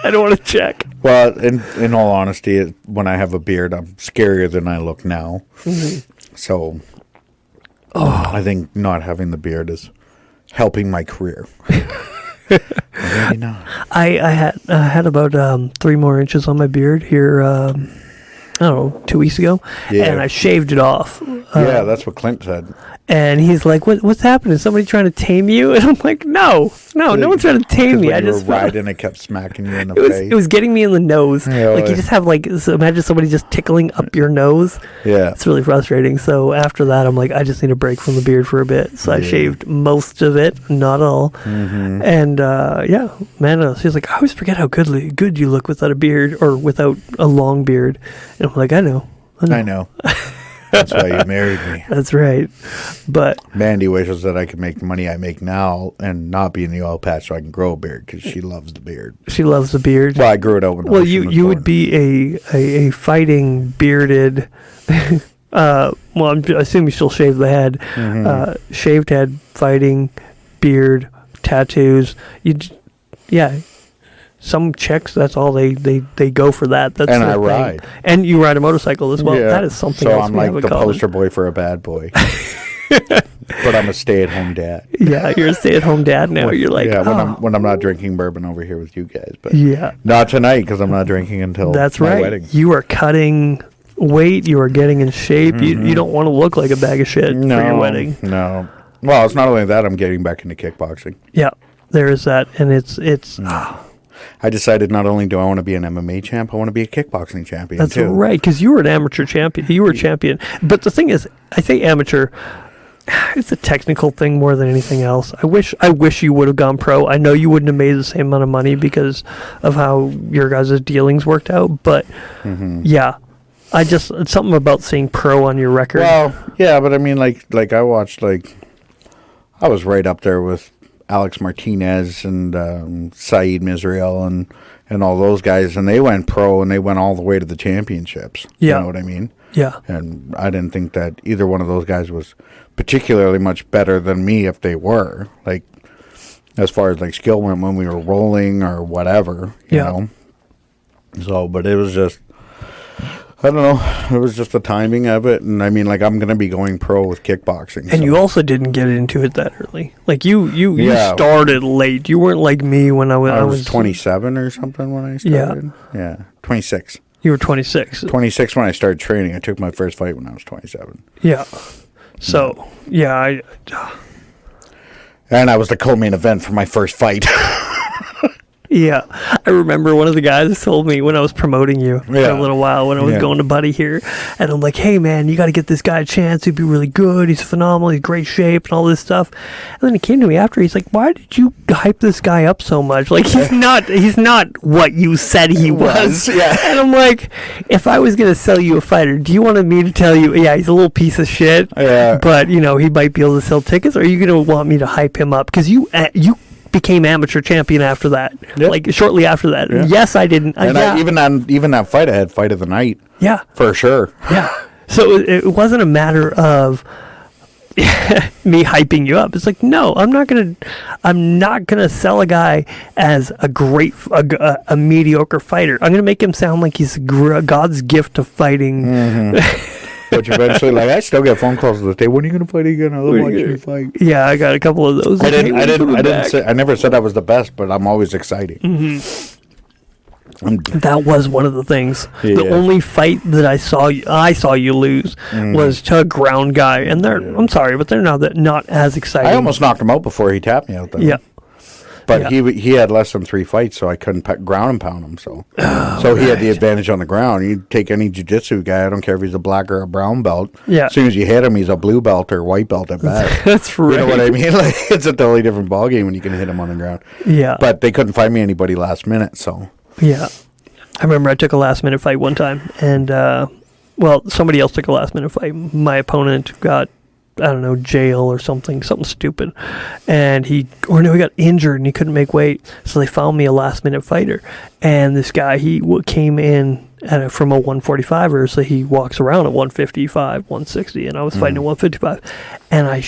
I don't want to check. Well, in all honesty, when I have a beard, I'm scarier than I look now. Mm-hmm. So, I think not having the beard is helping my career. Maybe not. I had about 3 more inches on my beard here. I don't know, 2 weeks ago, and I shaved it off. Yeah, that's what Clint said. And he's like, "What's happening? Is somebody trying to tame you?" And I'm like, "No one's trying to tame me. I just riding, it kept smacking you in the face. It was getting me in the nose. Yeah, like you just have imagine somebody just tickling up your nose. Yeah, it's really frustrating. So after that, I'm like, I just need a break from the beard for a bit. So I shaved most of it, not all. Mm-hmm. And man, she's like, I always forget how good you look without a beard or without a long beard. And I'm like, I know. That's why you married me. That's right. But Mandy wishes that I could make the money I make now and not be in the oil patch so I can grow a beard because she loves the beard. She loves the beard. Well, I grew it out when you would be a fighting bearded. I assume you still shave the head. Mm-hmm. Shaved head, fighting, beard, tattoos. Some chicks, that's all they go for that. That's and I ride. And you ride a motorcycle as well. Yeah. That is something else. So I'm like the poster boy for a bad boy. But I'm a stay-at-home dad. Yeah, you're a stay-at-home dad now. You're like, when I'm not drinking bourbon over here with you guys. But yeah, not tonight because I'm not drinking until my wedding. You are cutting weight. You are getting in shape. Mm-hmm. You don't want to look like a bag of shit for your wedding. No. Well, it's not only that. I'm getting back into kickboxing. Yeah, there is that, and it's. I decided not only do I want to be an MMA champ, I want to be a kickboxing champion. That's too. Right, because you were an amateur champion. You were a champion. But the thing is, I think amateur, it's a technical thing more than anything else. I wish you would have gone pro. I know you wouldn't have made the same amount of money because of how your guys' dealings worked out. But, it's something about seeing pro on your record. Well, yeah, but I mean, like I watched, I was right up there with Alex Martinez and Saeed Misrael and all those guys, and they went pro and they went all the way to the championships. Yeah. You know what I mean? Yeah. And I didn't think that either one of those guys was particularly much better than me if they were. Like, as far as like skill went when we were rolling or whatever, you know. So, but it was just, I don't know. It was just the timing of it. And I mean, like, I'm going to be going pro with kickboxing. And you also didn't get into it that early. Like, you started late. You weren't like me when I was 27 or something when I started. Yeah. 26. You were 26. 26 when I started training. I took my first fight when I was 27. Yeah. So, yeah, and I was the co-main event for my first fight. Yeah. I remember one of the guys told me when I was promoting you for a little while when I was going to Buddy here. And I'm like, hey, man, you got to get this guy a chance. He'd be really good. He's phenomenal. He's great shape and all this stuff. And then he came to me after. He's like, why did you hype this guy up so much? Like, he's not what you said he was. Yeah. And I'm like, if I was going to sell you a fighter, do you want me to tell you, yeah, he's a little piece of shit, but, you know, he might be able to sell tickets? Or are you going to want me to hype him up? Because you became amateur champion after that, like shortly after that. Yes, I didn't. And even that fight, I had fight of the night. Yeah, for sure. Yeah. So it wasn't a matter of me hyping you up. It's like, no, I'm not gonna sell a guy as a mediocre fighter. I'm gonna make him sound like he's God's gift to fighting. Mm-hmm. Which eventually, like, I still get phone calls that day. When are you going to fight again? I love watching you fight. Yeah, I got a couple of those. I never said I was the best, but I'm always exciting. Mm-hmm. That was one of the things. Yeah. The only fight that I saw you lose was to a ground guy, and I'm sorry, but they're not as exciting. I almost knocked him out before he tapped me out there. Yeah. But he had less than 3 fights, so I couldn't ground and pound him. So he had the advantage on the ground. You take any jiu-jitsu guy, I don't care if he's a black or a brown belt. Yeah. As soon as you hit him, he's a blue belt or white belt at best. That's right. You know what I mean? Like, it's a totally different ballgame when you can hit him on the ground. Yeah. But they couldn't find me anybody last minute, so. Yeah. I remember I took a last-minute fight one time, and, somebody else took a last-minute fight. My opponent got, I don't know, jail or something stupid. And he got injured and he couldn't make weight. So they found me a last-minute fighter. And this guy, he came in from a 145er, so he walks around at 155, 160, and I was fighting at 155. And I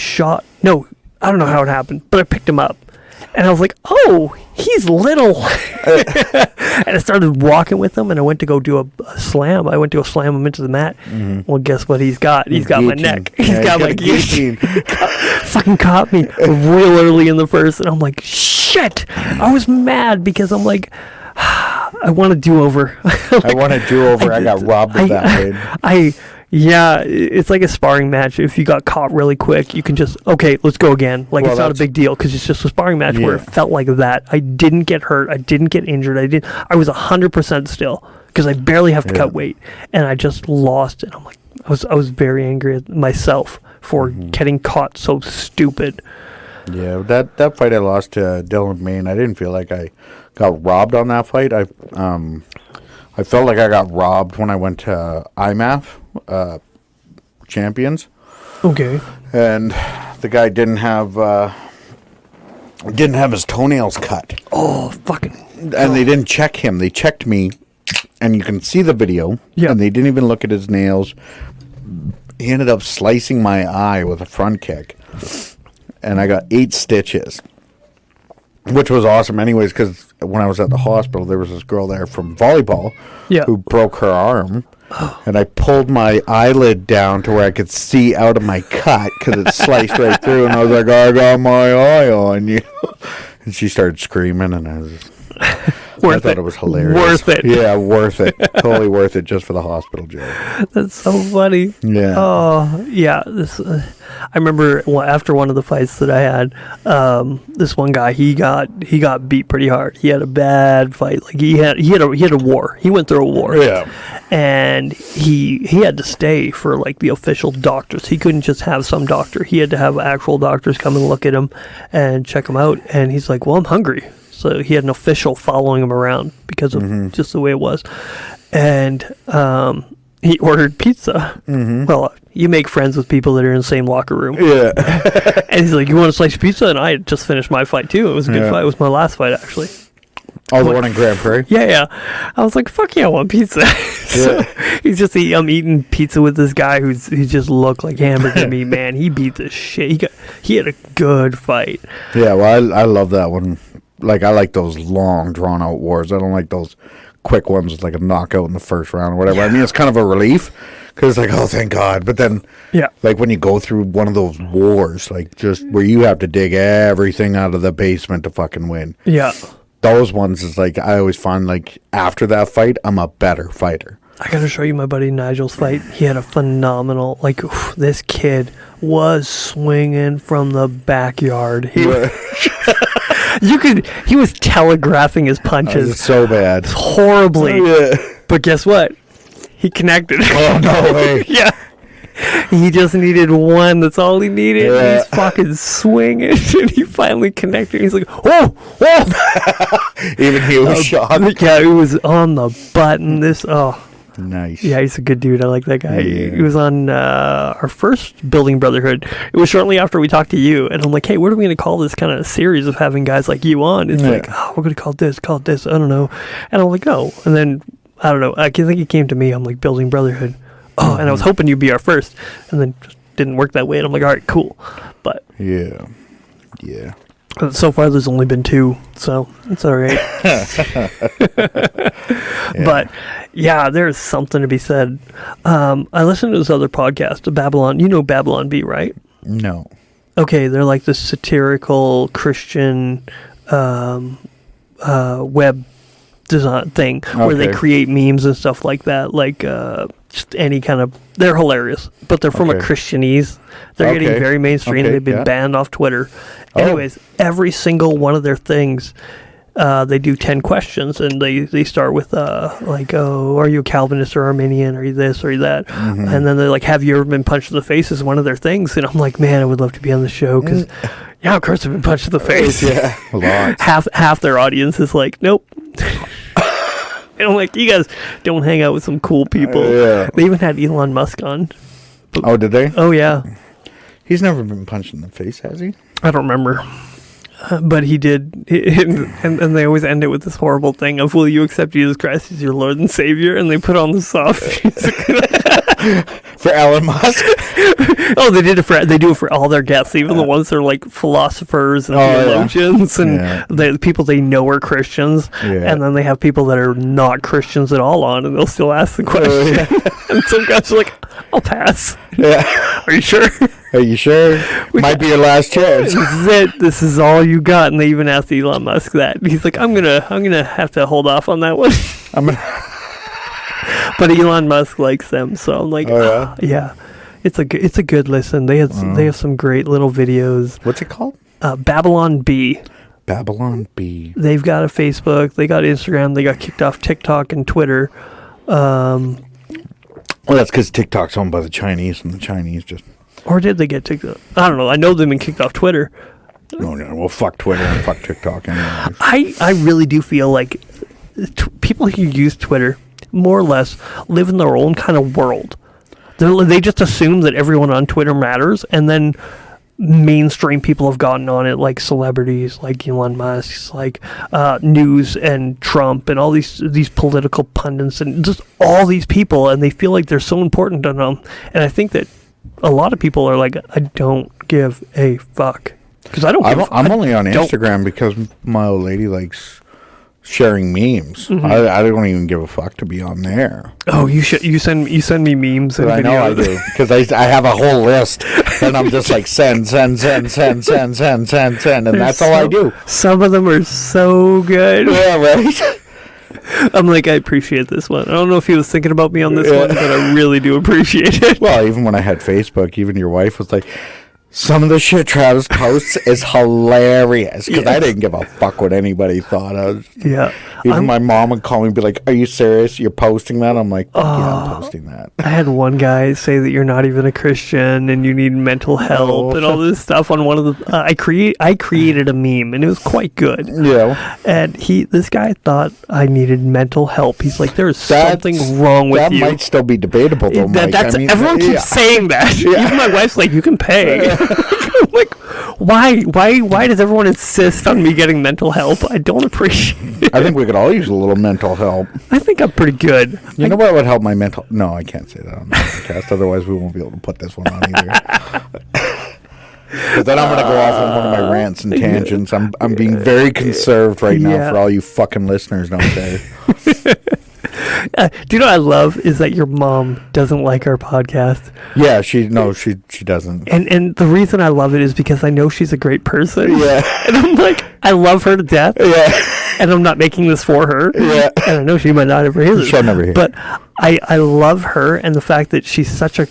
I don't know how it happened, but I picked him up. And I was like, oh, he's little. And I started walking with him, and I went to go do a slam. I went to go slam him into the mat. Mm-hmm. Well, guess what he's got? He's got my neck. He's got my guillotine. Fucking caught me real early in the first, and I'm like, shit. I was mad because I'm like, I want a do-over. I want a do-over. I got robbed of that win. Yeah, it's like a sparring match. If you got caught really quick, you can just, okay, let's go again. Like, it's not a big deal because it's just a sparring match where it felt like that. I didn't get hurt. I didn't get injured. I was 100% still because I barely have to cut weight. And I just lost. And I'm like, I was very angry at myself for getting caught so stupid. Yeah, that fight I lost to Dylan Main, I didn't feel like I got robbed on that fight. I felt like I got robbed when I went to IMAF Champions. Okay. And the guy didn't have his toenails cut. Oh, fucking. And they didn't check him. They checked me, and you can see the video. Yeah. And they didn't even look at his nails. He ended up slicing my eye with a front kick. And I got 8 stitches. Which was awesome anyways, because when I was at the hospital, there was this girl there from volleyball who broke her arm. And I pulled my eyelid down to where I could see out of my cut because it sliced right through. And I was like, I got my eye on you. And she started screaming, and I was just... I thought it was hilarious. Worth it. Yeah, worth it. Totally worth it just for the hospital joke. That's so funny. Yeah. Oh, yeah. I remember after one of the fights that I had, this one guy, he got beat pretty hard. He had a bad fight. Like he had a war. He went through a war. Yeah. And he had to stay for like the official doctors. He couldn't just have some doctor. He had to have actual doctors come and look at him and check him out. And he's like, well, I'm hungry. So he had an official following him around because of just the way it was. And he ordered pizza. Well, you make friends with people that are in the same locker room. Yeah. And he's like, you want a slice of pizza? And I had just finished my fight, too. It was a good fight. It was my last fight, actually. Oh, the one in Grand Prairie? Yeah. I was like, fuck yeah, I want pizza. So I'm eating pizza with this guy who just looked like hamburger meat, man. He beat the shit. He had a good fight. Yeah, well, I love that one. Like, I like those long, drawn-out wars. I don't like those quick ones with, like, a knockout in the first round or whatever. I mean, it's kind of a relief because it's like, oh, thank God. But then, like, when you go through one of those wars, like, just where you have to dig everything out of the basement to fucking win. Yeah. Those ones is like, I always find, like, after that fight, I'm a better fighter. I gotta show you my buddy Nigel's fight. He had a phenomenal, like, this kid was swinging from the backyard. He was telegraphing his punches. So bad. Horribly. But guess what? He connected. Oh, no way. Yeah. He just needed one. That's all he needed. Yeah. He's fucking swinging. And he finally connected. He's like, whoa. Even he was shocked. Yeah, it was on the button. Nice. Yeah, he's a good dude. I like that guy. Yeah. He was on our first Building Brotherhood. It was shortly after we talked to you. And I'm like, hey, what are we going to call this kind of series of having guys like you on? It's like, we're going to call it this. I don't know. And I'm like, oh. And then, I don't know. I think it came to me. I'm like, Building Brotherhood. Oh, and I was hoping you'd be our first. And then just didn't work that way. And I'm like, all right, cool. But Yeah. so far, there's only been 2, so it's all right. But, yeah, there's something to be said. I listened to this other podcast, Babylon. You know Babylon Bee, right? No. Okay, they're like this satirical Christian web design thing where they create memes and stuff like that. Like, just any kind of... They're hilarious, but they're from a Christianese. They're getting very mainstream. They've been banned off Twitter. Anyways, every single one of their things, they do 10 questions, and they start with, like, oh, are you a Calvinist or Arminian? Are you this? Are you that? And then they're like, have you ever been punched in the face is one of their things. And I'm like, man, I would love to be on the show because, yeah, of course I've been punched in the face. Yeah, a lot. Half their audience is like, nope. And I'm like, you guys don't hang out with some cool people. They even had Elon Musk on. Oh, did they? Oh, yeah. He's never been punched in the face, has he? I don't remember. But he did. And they always end it with this horrible thing of, will you accept Jesus Christ as your Lord and Savior? And they put on the soft music. For Elon Musk? Oh, they do it for all their guests, even the ones that are like philosophers and theologians and the people they know are Christians. And then they have people that are not Christians at all on, and they'll still ask the question. And some guys are like, I'll pass. Are you sure? Are you sure? Might be your last chance. This is it. This is all you got. And they even asked Elon Musk that. He's like, I'm gonna have to hold off on that one. But Elon Musk likes them, so I'm like, yeah, it's a good listen. They have some great little videos. What's it called? Babylon Bee. Babylon Bee. They've got a Facebook. They got Instagram. They got kicked off TikTok and Twitter. Well, that's because TikTok's owned by the Chinese, and the Chinese just... Or did they get TikTok? I don't know. I know they've been kicked off Twitter. No. Well, fuck Twitter and fuck TikTok anyway. I really do feel like people who use Twitter more or less live in their own kind of world. They just assume that everyone on Twitter matters, and then mainstream people have gotten on it, like celebrities, like Elon Musk, like news and Trump, and all these political pundits, and just all these people, and they feel like they're so important to them. And I think that a lot of people are like, I don't give a fuck. Because I'm only on Instagram because my old lady likes sharing memes. I don't even give a fuck to be on there. Oh, you send me memes and I videos. know I do, because I have a whole list, and I'm just like send, and that's all I do. Some of them are so good. Yeah, right. I'm like, I appreciate this one. I don't know if he was thinking about me on this one, but I really do appreciate it. Well, even when I had Facebook, even your wife was like, Some of the shit Travis posts is hilarious because I didn't give a fuck what anybody thought. Even my mom would call me and be like, "Are you serious? You're posting that?" I'm like, "Yeah, I'm posting that." I had one guy say that you're not even a Christian and you need mental help and all this stuff on one of the. I created a meme and it was quite good. Yeah. And this guy thought I needed mental help. He's like, "There's something wrong with you." That might still be debatable, though, Mike. Everyone keeps saying that. Yeah. Even my wife's like, "You can pay." I'm like, why does everyone insist on me getting mental help? I don't appreciate it. I think we could all use a little mental help. I think I'm pretty good. You know what would help my mental... No, I can't say that on the podcast. Otherwise, we won't be able to put this one on either. Because then I'm going to go off on one of my rants and tangents. I'm being very conserved right now for all you fucking listeners out there. Do you know what I love is that your mom doesn't like our podcast. Yeah, she doesn't. And the reason I love it is because I know she's a great person. Yeah. And I'm like, I love her to death. Yeah. And I'm not making this for her. Yeah. And I know she might not ever hear this. She'll never hear. But I love her and the fact that she's such a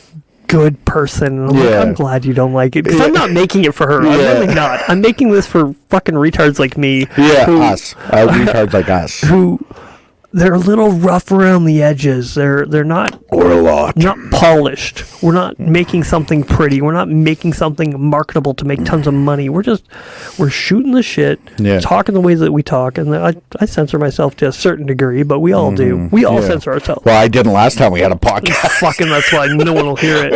good person. And I'm like, I'm glad you don't like it. Because I'm not making it for her. I'm really not. I'm making this for fucking retards like me. Yeah, us. Retards like us. Who... They're a little rough around the edges. They're not... Or a lot. Not polished. We're not making something pretty. We're not making something marketable to make tons of money. We're shooting the shit, talking the ways that we talk. And I censor myself to a certain degree, but we all do. We all censor ourselves. Well, I didn't last time we had a podcast. Fucking that's why no one will hear it.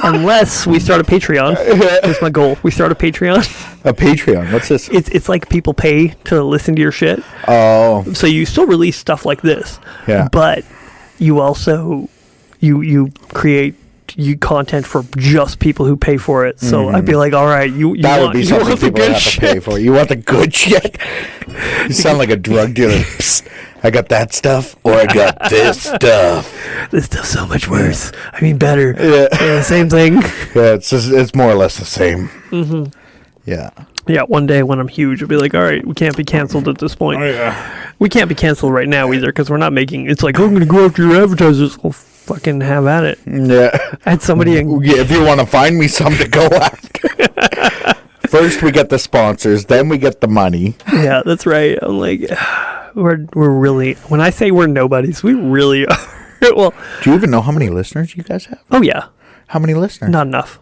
Unless we start a Patreon. That's my goal. We start a Patreon. A Patreon? What's this? It's like people pay to listen to your shit. Oh. So you still release stuff like this. Yeah. But you also you create content for just people who pay for it. So I'd be like, all right, that would be something people have to pay for. You want the good shit? You sound like a drug dealer. Psst, I got that stuff, or I got this stuff. This stuff's so much worse. I mean, better. Yeah, same thing. Yeah, it's more or less the same. Mm-hmm. Yeah. Yeah, one day when I'm huge, I'll be like, all right, we can't be canceled at this point. Oh, yeah. We can't be canceled right now either because we're not making... It's like, I'm going to go after your advertisers. Well, fucking have at it. Yeah. I had somebody... if you want to find me something to go after. First, we get the sponsors, then we get the money. Yeah, that's right. I'm like, we're really... When I say we're nobodies, we really are. Well, do you even know how many listeners you guys have? Oh, yeah. How many listeners? Not enough.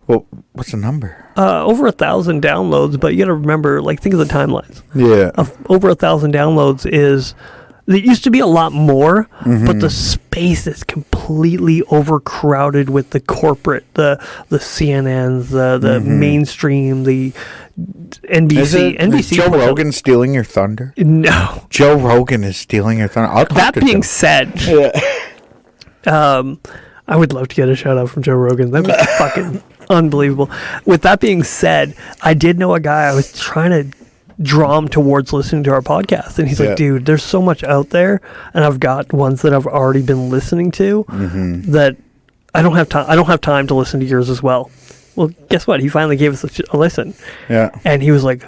Well, what's the number? Over 1,000 downloads, but you got to remember, like, think of the timelines. Yeah. Over 1,000 downloads is... There used to be a lot more, but the space is completely overcrowded with the corporate, the CNNs, the mainstream, the NBC. Is Joe Rogan stealing your thunder? No. Joe Rogan is stealing your thunder. I'll talk that to being Joe. said, I would love to get a shout out from Joe Rogan. That'd be fucking unbelievable. With that being said, I did know a guy I was trying to draw him towards listening to our podcast, and he's like, dude, there's so much out there, and I've got ones that I've already been listening to that I don't have time to listen to yours as well. Well, guess what? He finally gave us a listen. Yeah. And he was like,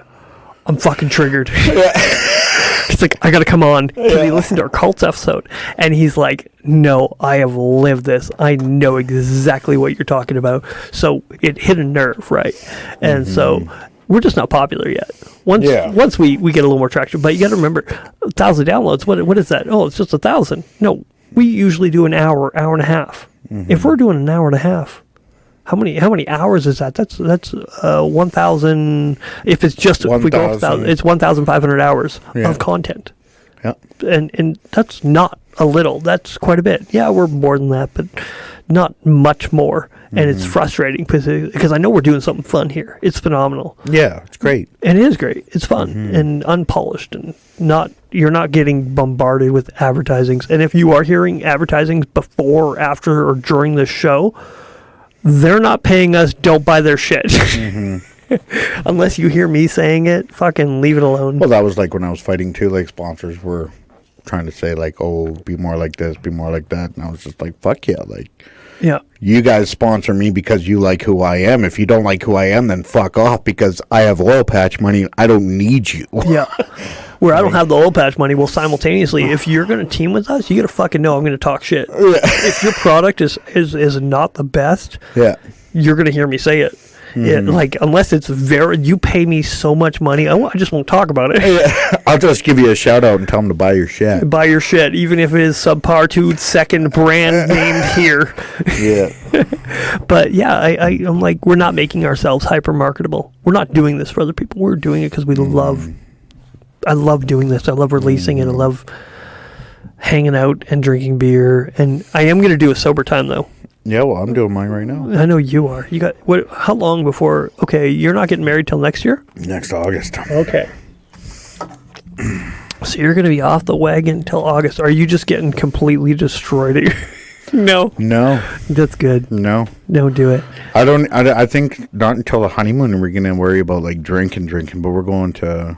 I'm fucking triggered. He's like, I gotta come on, because he listened to our cults episode, and he's like, no, I have lived this. I know exactly what you're talking about. So it hit a nerve, right? And so we're just not popular yet. Once we get a little more traction, but you got to remember, 1,000 downloads. What is that? Oh, it's just 1,000. No, we usually do an hour and a half. If we're doing an hour and a half, how many hours is that? That's 1,000. If it's just if we go 1,000, it's 1,500 hours of content. Yeah, and that's not a little. That's quite a bit. Yeah, we're more than that, but not much more. And it's frustrating because I know we're doing something fun here. It's phenomenal. Yeah, it's great. And it is great. It's fun and unpolished, and you're not getting bombarded with advertisings. And if you are hearing advertisings before, after, or during the show, they're not paying us. Don't buy their shit. Unless you hear me saying it, fucking leave it alone. Well, that was like when I was fighting too. Like, sponsors were trying to say like, oh, be more like this, be more like that. And I was just like, fuck yeah. Like, yeah, you guys sponsor me because you like who I am. If you don't like who I am, then fuck off, because I have oil patch money. I don't need you. Yeah. Where I don't have the oil patch money, well, simultaneously, if you're going to team with us, you got to fucking know I'm going to talk shit. If your product is not the best, you're going to hear me say it. Like, unless it's you pay me so much money, I just won't talk about it. I'll just give you a shout out and tell them to buy your shit. Buy your shit, even if it is subpar to second brand named here. Yeah. But yeah, I'm like, we're not making ourselves hyper marketable. We're not doing this for other people. We're doing it because we love. I love doing this. I love releasing it. I love hanging out and drinking beer. And I am going to do a sober time though. Yeah, well, I'm doing mine right now. I know you are. You got what? How long before? Okay, you're not getting married till next year. Next August. Okay. So you're going to be off the wagon until August. Are you just getting completely destroyed? No. That's good. No. Don't do it. I think not until the honeymoon we're going to worry about like drinking, but we're going to.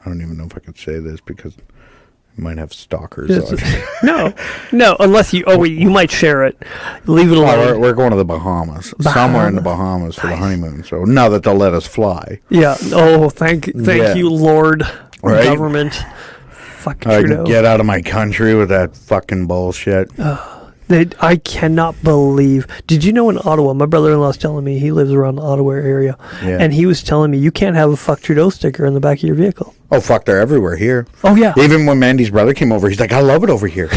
I don't even know if I could say this because. Might have stalkers. No, unless you. Oh, wait, you might share it. Leave it alone. We're going to the Bahamas. Somewhere in the Bahamas for the honeymoon. So now that they'll let us fly. Yeah. Oh, thank you, Lord. Right? Government. Fucking I Trudeau. can get out of my country with that fucking bullshit. I cannot believe. Did you know in Ottawa? My brother-in-law's telling me he lives around the Ottawa area, and he was telling me you can't have a "fuck Trudeau" sticker in the back of your vehicle. Oh fuck, they're everywhere here. Oh yeah. Even when Mandy's brother came over, he's like, "I love it over here."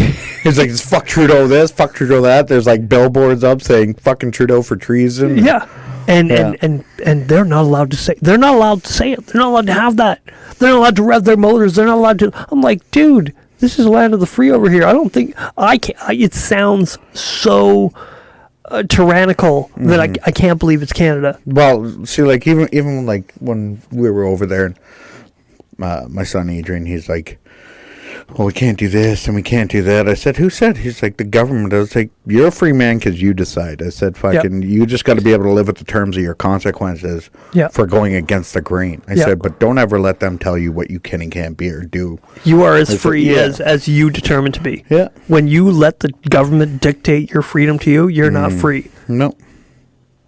He's like, "It's fuck Trudeau this, fuck Trudeau that." There's like billboards up saying "fucking Trudeau for treason." Yeah. And they're not allowed to say. They're not allowed to say it. They're not allowed to have that. They're not allowed to rev their motors. They're not allowed to. I'm like, dude. This is land of the free over here. I don't think I can. It sounds so tyrannical that I can't believe it's Canada. Well, see, like even like when we were over there, and my son Adrian, he's like, "Well, we can't do this and we can't do that." I said, "Who said?" He's like, "The government." I was like, "You're a free man because you decide." I said, "Fucking, you just got to be able to live with the terms of your consequences for going against the grain." I said, "But don't ever let them tell you what you can and can't be or do." You are as free as you determine to be. Yeah. When you let the government dictate your freedom to you, you're not free. No.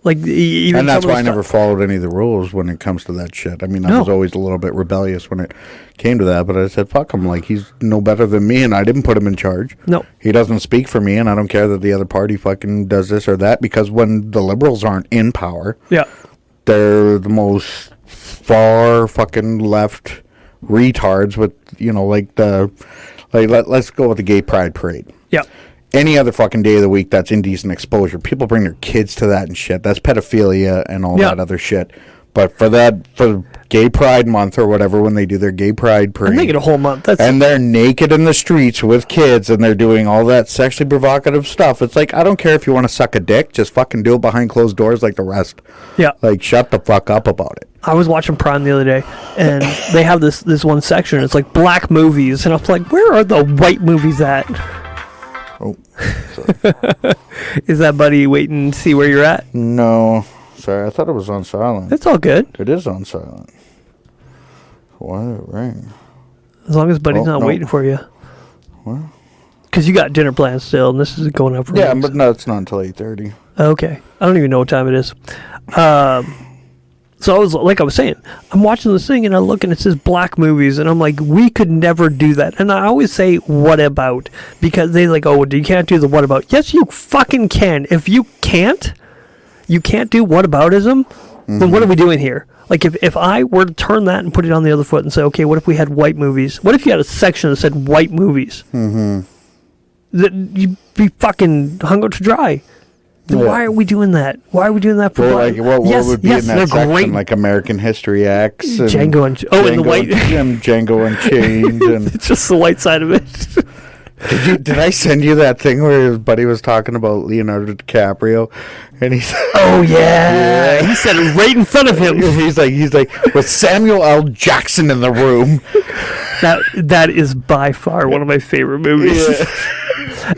Like even and that's why I never followed any of the rules when it comes to that shit. I mean, I was always a little bit rebellious when it came to that, but I said, fuck him. Like, he's no better than me, and I didn't put him in charge. No. He doesn't speak for me, and I don't care that the other party fucking does this or that, because when the Liberals aren't in power, they're the most far fucking left retards with, let's go with the Gay Pride Parade. Yeah. Any other fucking day of the week that's indecent exposure. People bring their kids to that and shit. That's pedophilia and all that other shit. But for Gay Pride Month or whatever, when they do their Gay Pride Parade. And they get a whole month. And they're naked in the streets with kids and they're doing all that sexually provocative stuff. It's like, I don't care if you want to suck a dick. Just fucking do it behind closed doors like the rest. Yeah. Like, shut the fuck up about it. I was watching Prime the other day, and they have this one section. It's like black movies. And I was like, where are the white movies at? Oh, sorry. Is that buddy waiting to see where you're at? No. Sorry, I thought it was on silent. It's all good. It is on silent. Why did it ring? As long as buddy's not waiting for you. What? Because you got dinner plans still, and this is going up for Yeah, but no, it's not until 8:30. Okay. I don't even know what time it is. So I was saying, I'm watching this thing and I look and it says black movies and I'm like, we could never do that. And I always say, what about? Because they like, oh, you can't do the what about. Yes, you fucking can. If you can't do whataboutism, then what are we doing here? Like if I were to turn that and put it on the other foot and say, okay, what if we had white movies? What if you had a section that said white movies? Mm-hmm. That you'd be fucking hung out to dry. Then why are we doing that? Why are we doing that for like, what would be in that section? Great. Like American History X and Django and and the white Django Unchained and it's just the white side of it. Did I send you that thing where his buddy was talking about Leonardo DiCaprio and he's oh yeah. He said it right in front of him. He's like with Samuel L. Jackson in the room. That is by far one of my favorite movies. Yeah.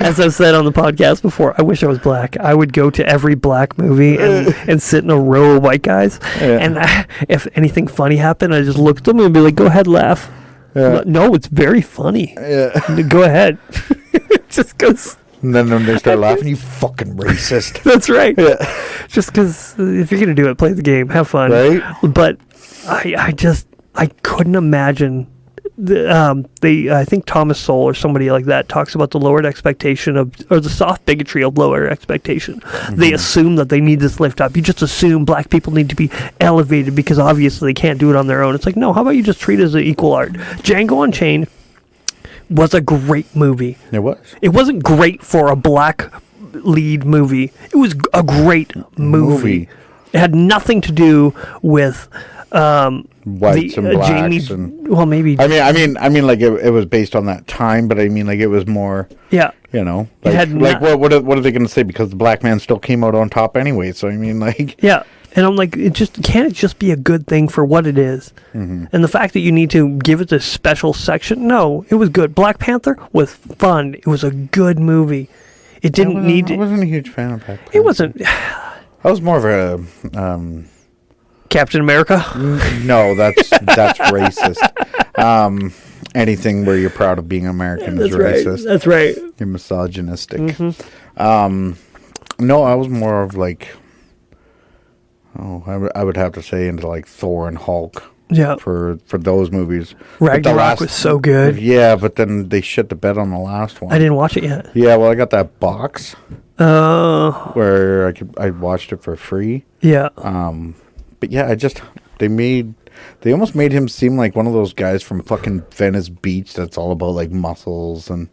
As I've said on the podcast before, I wish I was black. I would go to every black movie and sit in a row of white guys. Yeah. And if anything funny happened, I just look at them and be like, go ahead, laugh. Yeah. No, it's very funny. Yeah. Go ahead. Just because. And then when they start laughing, you fucking racist. That's right. Yeah. Just because if you're going to do it, play the game. Have fun. Right. But I couldn't imagine I think Thomas Sowell or somebody like that talks about the lowered expectation or the soft bigotry of lower expectation. They assume that they need this lift up. You just assume black people need to be elevated because obviously they can't do it on their own. It's like, no, how about you just treat it as an equal art? Django Unchained was a great movie. It was. It wasn't great for a black lead movie. It was a great movie. It had nothing to do with whites and blacks well, maybe. I mean, like it was based on that time, but I mean, like it was more. Yeah. You know, like what are they going to say? Because the black man still came out on top anyway. So I mean, like. Yeah, and I'm like, can't it just be a good thing for what it is? And the fact that you need to give it this special section, no, it was good. Black Panther was fun. It was a good movie. It didn't need. I wasn't a huge fan of Black Panther. It wasn't. I was more of a. Captain America? No, that's racist. Anything where you're proud of being American is racist. That's right. You're misogynistic. No, I was more of like, I would have to say into like Thor and Hulk. Yeah. For those movies. Ragnarok was so good. Yeah, but then they shit the bed on the last one. I didn't watch it yet. Yeah, well, I got that box. Where I watched it for free. Yeah. But yeah, they almost made him seem like one of those guys from fucking Venice Beach that's all about like muscles and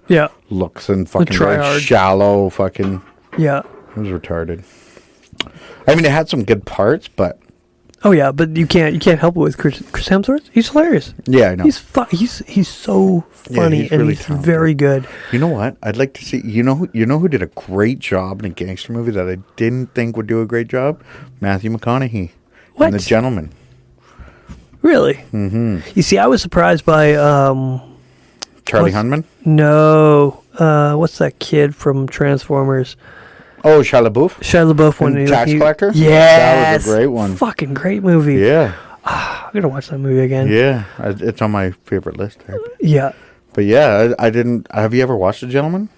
looks and fucking very shallow fucking. Yeah. It was retarded. I mean, it had some good parts, but. Oh yeah, but you can't help it with Chris Hemsworth. He's hilarious. Yeah, I know. He's so funny, and really he's very good. You know what? I'd like to see. You know who did a great job in a gangster movie that I didn't think would do a great job? Matthew McConaughey. What? In The Gentleman. Really? Mm-hmm. You see, I was surprised by Charlie Hunnam? No. What's that kid from Transformers? Oh, Shia LaBeouf? Shia LaBeouf one. Tax Collector? Yeah. That was a great one. Fucking great movie. Yeah. I'm going to watch that movie again. Yeah. It's on my favorite list there. Yeah. But yeah, I didn't. Have you ever watched The Gentleman?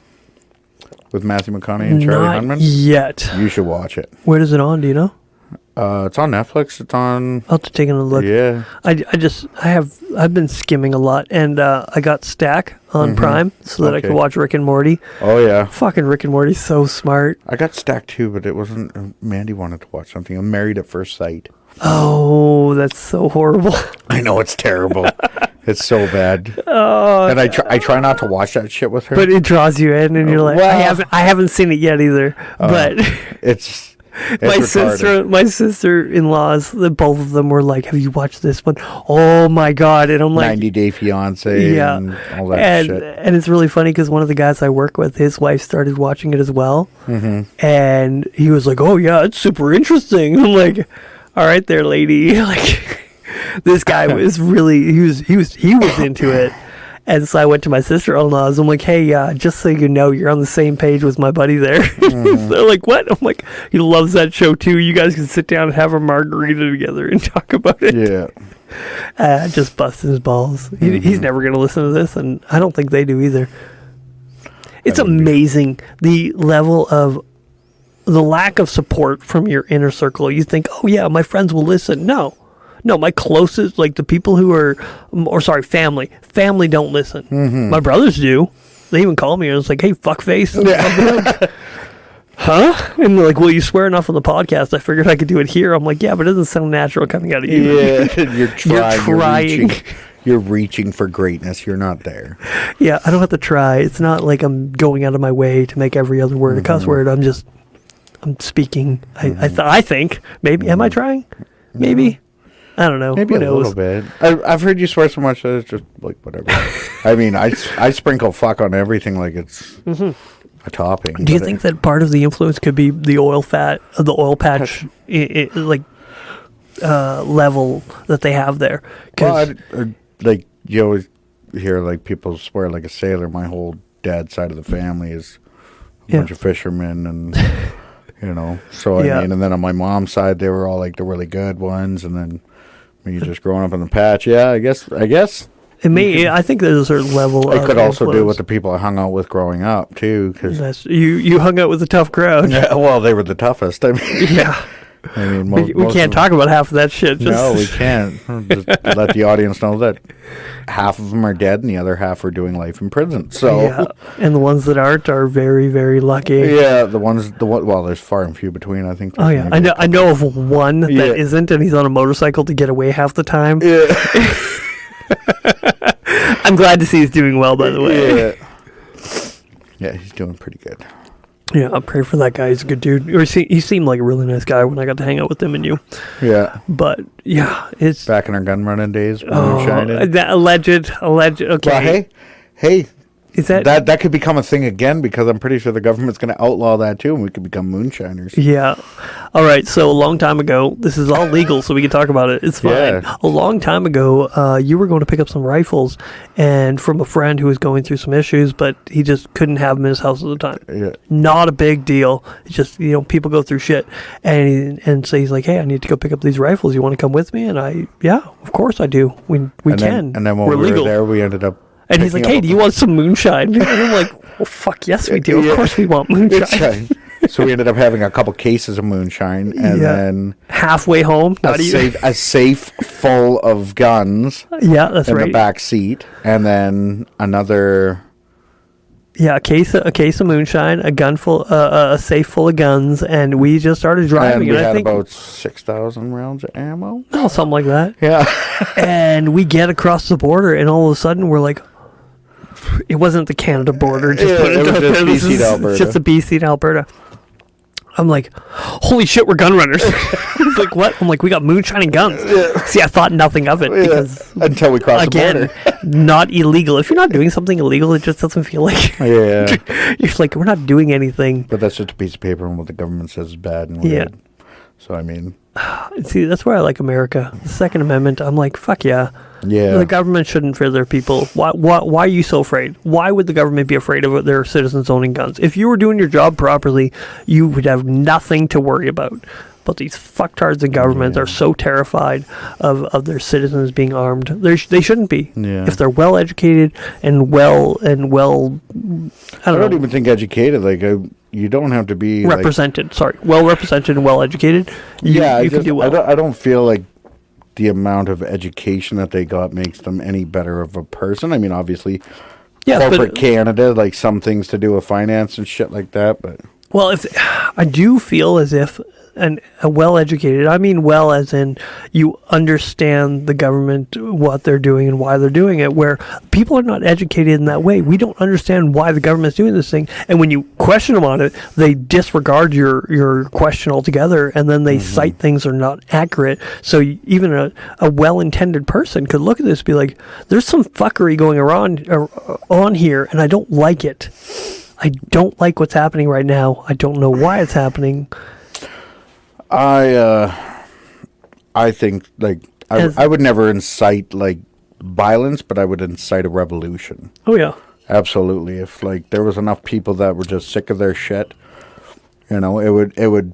With Matthew McConaughey and Charlie Hunnam? Not yet. You should watch it. Where is it on? Do you know? It's on Netflix. It's on. I'll have to take a look. Yeah. I've been skimming a lot, and I got Stack on Prime so that I could watch Rick and Morty. Oh yeah. Fucking Rick and Morty's so smart. I got Stack too, but it wasn't. Mandy wanted to watch something. I'm Married at First Sight. Oh, that's so horrible. I know, it's terrible. It's so bad. And I try not to watch that shit with her. But it draws you in, and you're like, I haven't seen it yet either. But it's my sister-in-laws, both of them were like, "Have you watched this one?" Oh my god! And I'm like, 90 Day Fiance, and all that shit. And it's really funny because one of the guys I work with, his wife started watching it as well, and he was like, "Oh yeah, it's super interesting." And I'm like, "All right, there, lady." Like, this guy was really he was into it. And so I went to my sister-in-law's. I'm like, "Hey, just so you know, you're on the same page with my buddy there." They're like, "What?" I'm like, "He loves that show too. You guys can sit down and have a margarita together and talk about it." Yeah. Just busting his balls. He's never going to listen to this, and I don't think they do either. It's amazing the level of the lack of support from your inner circle. You think, "Oh yeah, my friends will listen." No, my closest, like the people who are, family. Family don't listen. My brothers do. They even call me and it's like, "Hey, fuckface." Yeah. Huh? And they're like, "Well, you swear enough on the podcast. I figured I could do it here." I'm like, "Yeah, but it doesn't sound natural coming out of you." Yeah, you're trying. You're reaching for greatness. You're not there. Yeah, I don't have to try. It's not like I'm going out of my way to make every other word a cuss word. I'm speaking. I think. Maybe. Am I trying? Maybe. I don't know. Maybe a little bit. I've heard you swear so much that it's just like whatever. I mean, I sprinkle fuck on everything like it's a topping. Do you think that part of the influence could be the oil patch, level that they have there? Well, like you always hear like people swear like a sailor. My whole dad's side of the family is a bunch of fishermen and. So I mean, and then on my mom's side, they were all like the really good ones, and then me just growing up in the patch. Yeah, I guess. It may. I think there's a certain level. It could also do with the people I hung out with growing up too, because you hung out with a tough crowd. Yeah, well, they were the toughest. I mean, I mean, we can't talk about half of that shit. No, we can't. Just let the audience know that half of them are dead and the other half are doing life in prison. So, yeah, and the ones that aren't are very, very lucky. Yeah, well, there's far and few between. I think. Oh yeah, I know of one that isn't, and he's on a motorcycle to get away half the time. Yeah. I'm glad to see he's doing well, by the way. Yeah, he's doing pretty good. Yeah, I'll pray for that guy. He's a good dude. He seemed like a really nice guy when I got to hang out with him and you. Yeah. But, yeah, it's... Back in our gun running days, moonshining. That alleged, okay. Well, hey. Is that could become a thing again, because I'm pretty sure the government's going to outlaw that too, and we could become moonshiners. Yeah. All right. So a long time ago, this is all legal, so we can talk about it. It's fine. Yeah. A long time ago, you were going to pick up some rifles, and from a friend who was going through some issues, but he just couldn't have them in his house at the time. Yeah. Not a big deal. It's just, people go through shit, and so he's like, hey, I need to go pick up these rifles. You want to come with me? And yeah, of course I do. We can. And then when we were there, we ended up. And he's like, hey, do you want some moonshine? And I'm like, well, fuck, yes, we do. Of course we want moonshine. So we ended up having a couple cases of moonshine, and then... halfway home. A safe full of guns. Yeah, that's right. In the back seat. And then another... Yeah, a case of moonshine, a safe full of guns, and we just started driving. And we had about 6,000 rounds of ammo. Oh, something like that. Yeah. And we get across the border, and all of a sudden we're like... It wasn't the Canada border. It was just BC to Alberta. It's just the BC to Alberta. I'm like, holy shit, we're gun runners. He's like, what? I'm like, we got moonshine and guns. Yeah. See, I thought nothing of it because until we crossed the border. Not illegal. If you're not doing something illegal, it just doesn't feel like you're like, we're not doing anything. But that's just a piece of paper, and what the government says is bad and weird. So I mean, see, that's why I like America. The Second Amendment. I'm like, fuck yeah. Yeah. The government shouldn't fear their people. Why are you so afraid? Why would the government be afraid of their citizens owning guns? If you were doing your job properly, you would have nothing to worry about. But these fucktards in government are so terrified of their citizens being armed. They shouldn't be. Yeah. If they're well educated and well, I don't even think educated. Like you don't have to be represented. Well represented and well educated. You can do well. I don't feel like the amount of education that they got makes them any better of a person. I mean, obviously, corporate Canada, like some things to do with finance and shit like that. But I do feel as if a well-educated, I mean well as in you understand the government, what they're doing and why they're doing it, where people are not educated in that way. We don't understand why the government's doing this thing, and when you question them on it, they disregard your question altogether, and then they cite things that are not accurate. So even a well-intended person could look at this and be like, there's some fuckery going on here, and I don't like it. I don't like what's happening right now. I don't know why it's happening. I think I would never incite violence, but I would incite a revolution. Oh yeah, absolutely. If there was enough people that were just sick of their shit, it would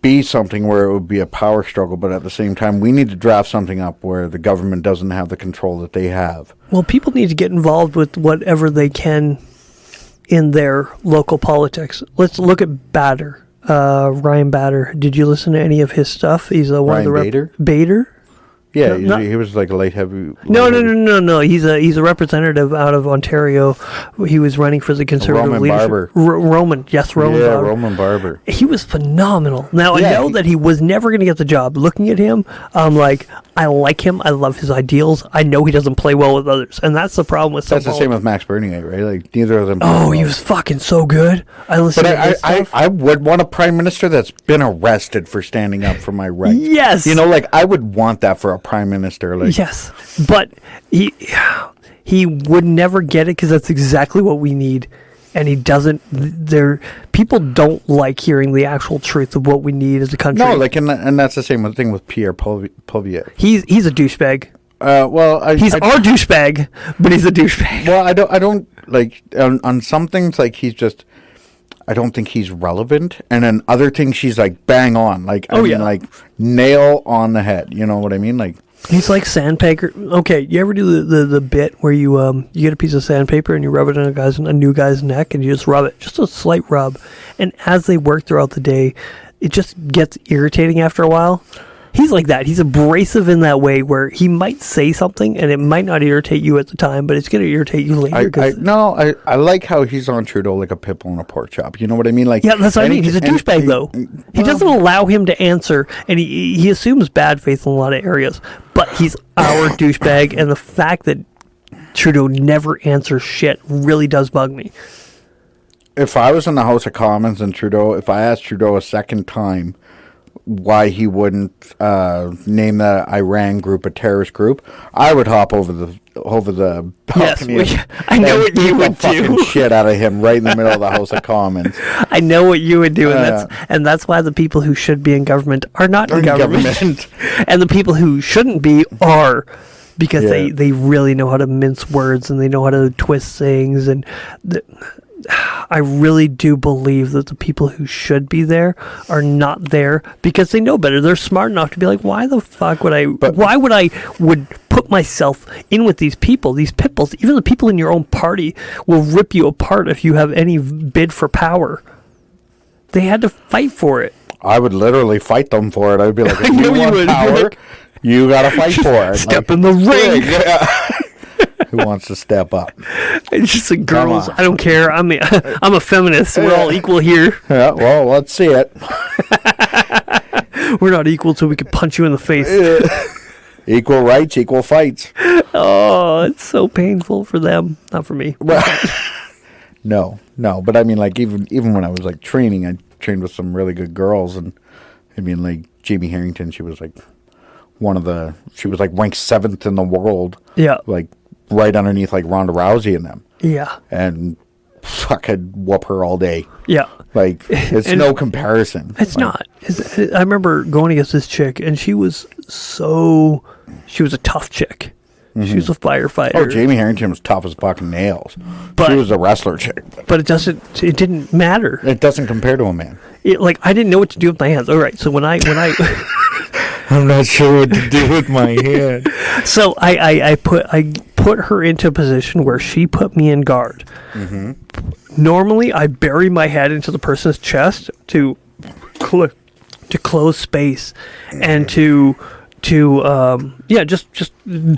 be something where it would be a power struggle. But at the same time, we need to draft something up where the government doesn't have the control that they have. Well, people need to get involved with whatever they can in their local politics. Let's look at Bader. Ryan Bader. Did you listen to any of his stuff? He's one of the Bader. Yeah, he was like a light heavy. No. He's a representative out of Ontario. He was running for the Conservative leadership. Roman Barber. Yeah, Roman Barber. He was phenomenal. Now I know that he was never going to get the job. Looking at him, I'm like, I like him. I love his ideals. I know he doesn't play well with others, and that's the problem with. That's the same with Max Bernier, right? Like neither of them. He was fucking so good. I listened to his stuff. I would want a prime minister that's been arrested for standing up for my rights. Yes. I would want that for a prime minister. Yes, but he would never get it because that's exactly what we need, and he doesn't. People don't like hearing the actual truth of what we need as a country. No, and that's the same thing with Pierre Poilievre. He's a douchebag. He's our douchebag, but he's a douchebag. Well, I don't on some things he's just. I don't think he's relevant, and then other things she's bang on, nail on the head. You know what I mean? He's like sandpaper. Okay, you ever do the bit where you get a piece of sandpaper and you rub it on a new guy's neck and you just rub it, just a slight rub, and as they work throughout the day, it just gets irritating after a while. He's like that. He's abrasive in that way where he might say something and it might not irritate you at the time, but it's going to irritate you later. I like how he's on Trudeau like a pit bull in a pork chop. You know what I mean? Like, yeah, that's what I mean. He's a douchebag, though. He doesn't allow him to answer, and he assumes bad faith in a lot of areas. But he's our douchebag, and the fact that Trudeau never answers shit really does bug me. If I was in the House of Commons and Trudeau, if I asked Trudeau a second time why he wouldn't name the Iran group a terrorist group, I would hop over the balcony. Yes, I know what you would do. Shit out of him right in the middle of the House of Commons. I know what you would do, and that's why the people who should be in government are not in government. And the people who shouldn't be are, because they really know how to mince words and they know how to twist things, and I really do believe that the people who should be there are not there because they know better. They're smart enough to be like, why the fuck would I would put myself in with these people, these pit bulls? Even the people in your own party will rip you apart if you have any bid for power. They had to fight for it. I would literally fight them for it. I'd be like, if you want power, you gotta fight for it. Step in the ring. Yeah. Who wants to step up? It's just like, girls, I don't care. I'm a feminist. We're all equal here. Yeah, well, let's see it. We're not equal till we can punch you in the face. Equal rights, equal fights. Oh, it's so painful for them. Not for me. No. But I mean, like, even when I was like training, I trained with some really good girls, and I mean, like Jamie Harrington, she was like she was like ranked 7th in the world. Yeah. Like, right underneath like Ronda Rousey and them. Yeah. And fuck, I'd whoop her all day. Yeah. Like, it's no comparison. It's not. I remember going against this chick, and she was a tough chick. Mm-hmm. She was a firefighter. Oh, Jamie Harrington was tough as fucking nails. But she was a wrestler chick. But it didn't matter. It doesn't compare to a man. Like, I didn't know what to do with my hands. All right, so when I I'm not sure what to do with my hand. So I put her into a position where she put me in guard. Mm-hmm. Normally, I bury my head into the person's chest to close space and to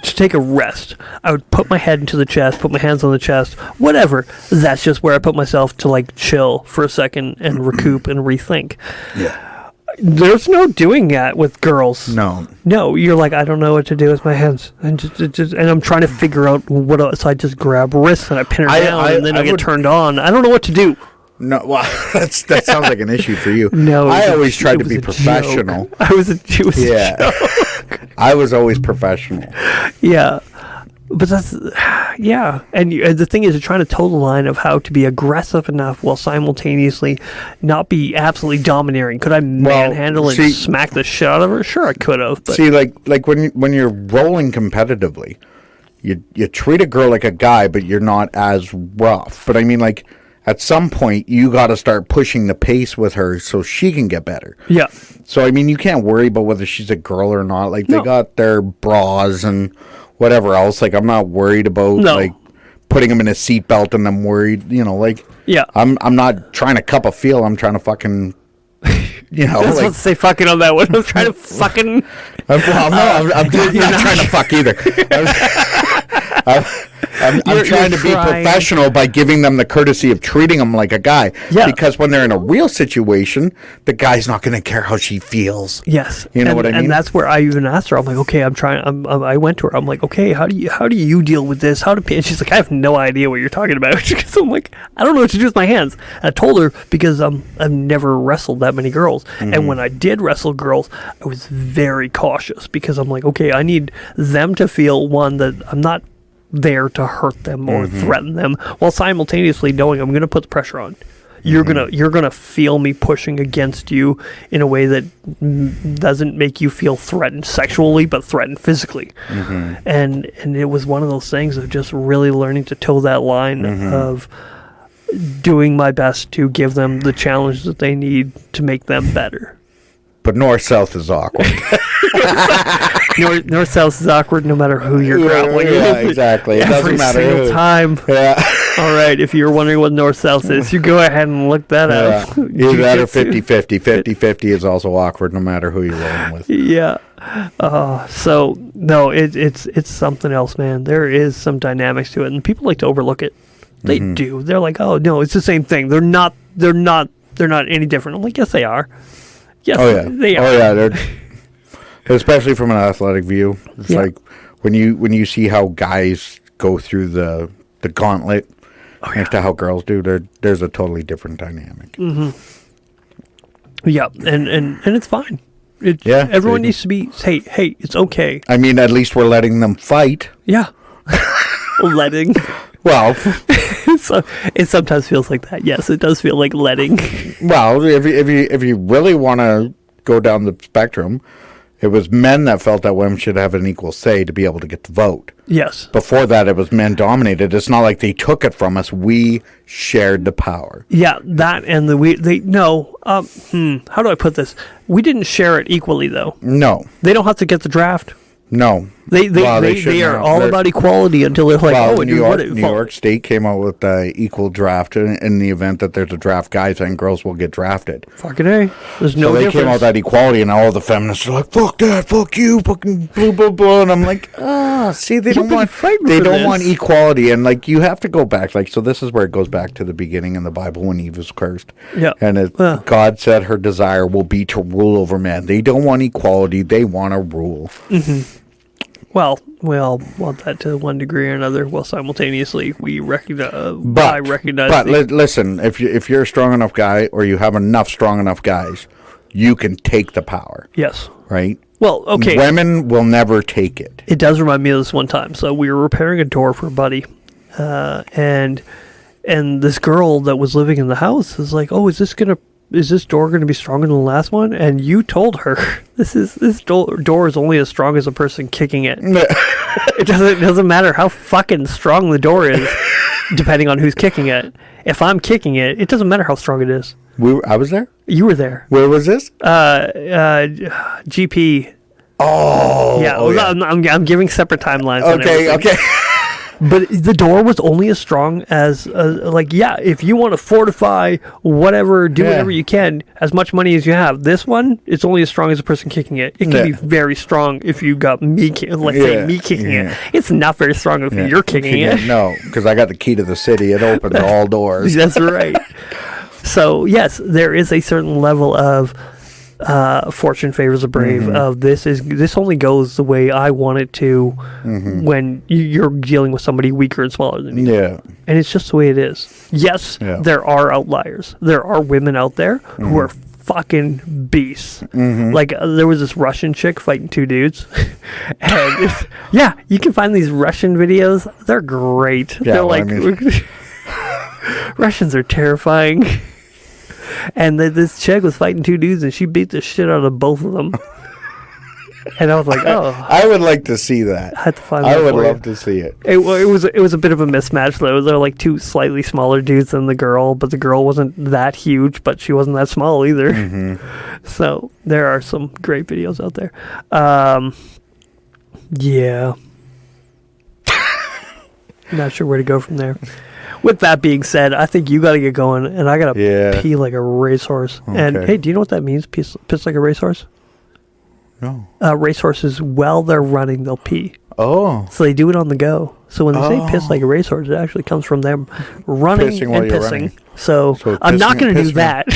take a rest. I would put my head into the chest, put my hands on the chest, whatever. That's just where I put myself to like chill for a second and recoup and rethink. Yeah. There's no doing that with girls. No, you're like, I don't know what to do with my hands, and and I'm trying to figure out what else. So I just grab wrists and I pin her down, and then I get turned on. I don't know what to do. No, well, that sounds like an issue for you. No, I always tried to be professional. It was a joke. I was always professional. Yeah. But that's, and the thing is, you're trying to toe the line of how to be aggressive enough while simultaneously not be absolutely domineering. Could I manhandle and smack the shit out of her? Sure, I could have. But. See, like when you're rolling competitively, you treat a girl like a guy, but you're not as rough. But I mean, like, at some point, you got to start pushing the pace with her so she can get better. Yeah. So, I mean, you can't worry about whether she's a girl or not. Like, they got their bras and whatever else. Like, I'm not worried about like putting them in a seatbelt, and I'm worried, like, I'm not trying to cup a feel. I'm trying to fucking, I was supposed to say fucking on that one. I'm trying to fucking. I'm not trying to fuck either. I'm trying to be professional by giving them the courtesy of treating them like a guy. Yeah. Because when they're in a real situation, the guy's not going to care how she feels. Yes. You know what I mean? And that's where I even asked her. I'm like, okay, I went to her. I'm like, okay, how do you deal with this? And she's like, I have no idea what you're talking about. Because I'm like, I don't know what to do with my hands. And I told her because I've never wrestled that many girls. Mm-hmm. And when I did wrestle girls, I was very cautious because I'm like, okay, I need them to feel, one, that I'm not there to hurt them or threaten them, while simultaneously knowing I'm going to put the pressure on. You're gonna feel me pushing against you in a way that doesn't make you feel threatened sexually, but threatened physically. Mm-hmm. And it was one of those things of just really learning to toe that line of doing my best to give them the challenge that they need to make them better. But north-south is awkward. North south is awkward no matter who you're grappling with. Yeah, exactly. It Every doesn't matter single who. time. Yeah. All right, if you're wondering what north south is, you go ahead and look that up. Either that or 50-50. 50-50 is also awkward no matter who you're rolling with. Yeah. So no, it's something else, man. There is some dynamics to it, and people like to overlook it. They do. They're like, oh no, it's the same thing. They're not any different. I'm like, yes, they are. Yes, they are. Oh yeah, they're especially from an athletic view. It's like when you see how guys go through the gauntlet next to how girls do. There's a totally different dynamic. Mm-hmm. Yeah, and it's fine. Everyone needs to be. Hey, it's okay. I mean, at least we're letting them fight. Yeah, letting. Well, so it sometimes feels like that. Yes, it does feel like letting. Well, if you really want to go down the spectrum, it was men that felt that women should have an equal say to be able to get the vote. Yes. Before that, it was men dominated. It's not like they took it from us. We shared the power. Yeah, that and how do I put this? We didn't share it equally, though. No. They don't have to get the draft. No. They are all about equality until they're like, New York State came out with the equal draft in the event that there's a draft, guys and girls will get drafted. Fucking A. There's no difference. They came out with that equality, and all the feminists are like, fuck that, fuck you, fucking blah, blah, blah. And I'm like, see, they don't want equality. And, like, you have to go back. Like, so this is where it goes back to the beginning in the Bible when Eve was cursed. Yeah. And God said her desire will be to rule over men. They don't want equality. They want to rule. Mm-hmm. Well, we all want that to one degree or another. Well, simultaneously, we recognize. Listen, if you're a strong enough guy, or you have enough strong enough guys, you can take the power. Yes. Right. Well, okay. Women will never take it. It does remind me of this one time. So we were repairing a door for a buddy, and this girl that was living in the house is like, "Oh, is this door going to be stronger than the last one?" And you told her, this door is only as strong as a person kicking it. It doesn't matter how fucking strong the door is, depending on who's kicking it. If I'm kicking it, it doesn't matter how strong it is. I was there? You were there. Where was this? GP. Oh. Yeah, I'm giving separate timelines. Okay. But the door was only as strong as, if you want to fortify whatever, do whatever you can, as much money as you have. This one, it's only as strong as the person kicking it. It can be very strong if you got me kicking it. It's not very strong if you're kicking it. No, because I got the key to the city. It opens all doors. That's right. So, yes, there is a certain level of fortune favors the brave. Of this only goes the way I want it to when you're dealing with somebody weaker and smaller than you. Yeah, and it's just the way it is. Yes, there are outliers. There are women out there who are fucking beasts. Like there was this Russian chick fighting two dudes, and you can find these Russian videos. They're great. Yeah, they're like Russians are terrifying. And this chick was fighting two dudes, and she beat the shit out of both of them. And I was like, oh. I would like to see that. I had to find that. I would love to see it. It was a bit of a mismatch, though. There were like two slightly smaller dudes than the girl, but the girl wasn't that huge, but she wasn't that small either. So there are some great videos out there. Yeah. Not sure where to go from there. With that being said, I think you got to get going, and I got to pee like a racehorse. Okay. And, hey, do you know what that means, piss like a racehorse? No. Racehorses, while they're running, they'll pee. Oh. So they do it on the go. So when they say piss like a racehorse, it actually comes from them running and pissing. Running. So I'm not going to do that.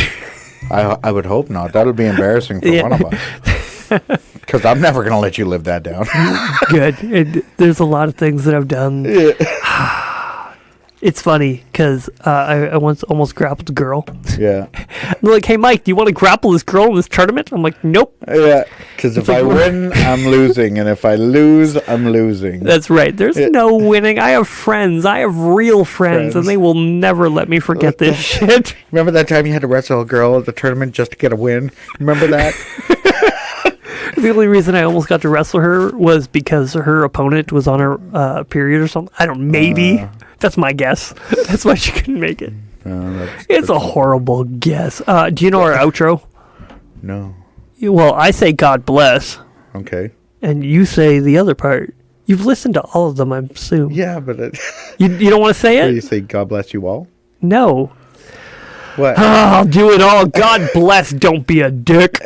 I would hope not. That would be embarrassing for one of us. Because I'm never going to let you live that down. Good. There's a lot of things that I've done. Yeah. It's funny because I once almost grappled a girl. Yeah. They're like, hey, Mike, do you want to grapple this girl in this tournament? I'm like, nope. Yeah, because if I win, I'm losing. And if I lose, I'm losing. That's right. There's no winning. I have friends. I have real friends, and they will never let me forget this shit. Remember that time you had to wrestle a girl at the tournament just to get a win? Remember that? The only reason I almost got to wrestle her was because her opponent was on her period or something. I don't maybe. That's my guess. That's why she couldn't make it. It's a horrible guess. Do you know our outro? No. Well, I say God bless. Okay. and you say the other part. You've listened to all of them, I assume. Yeah, but You don't want to say what do it? you say? God bless you all. No. What? I'll do it all. God bless. Don't be a dick.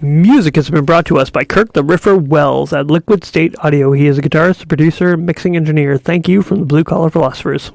Music has been brought to us by Kirk the Riffer Wells at Liquid State Audio. He is a guitarist, producer, mixing engineer. Thank you from the Blue Collar Philosophers.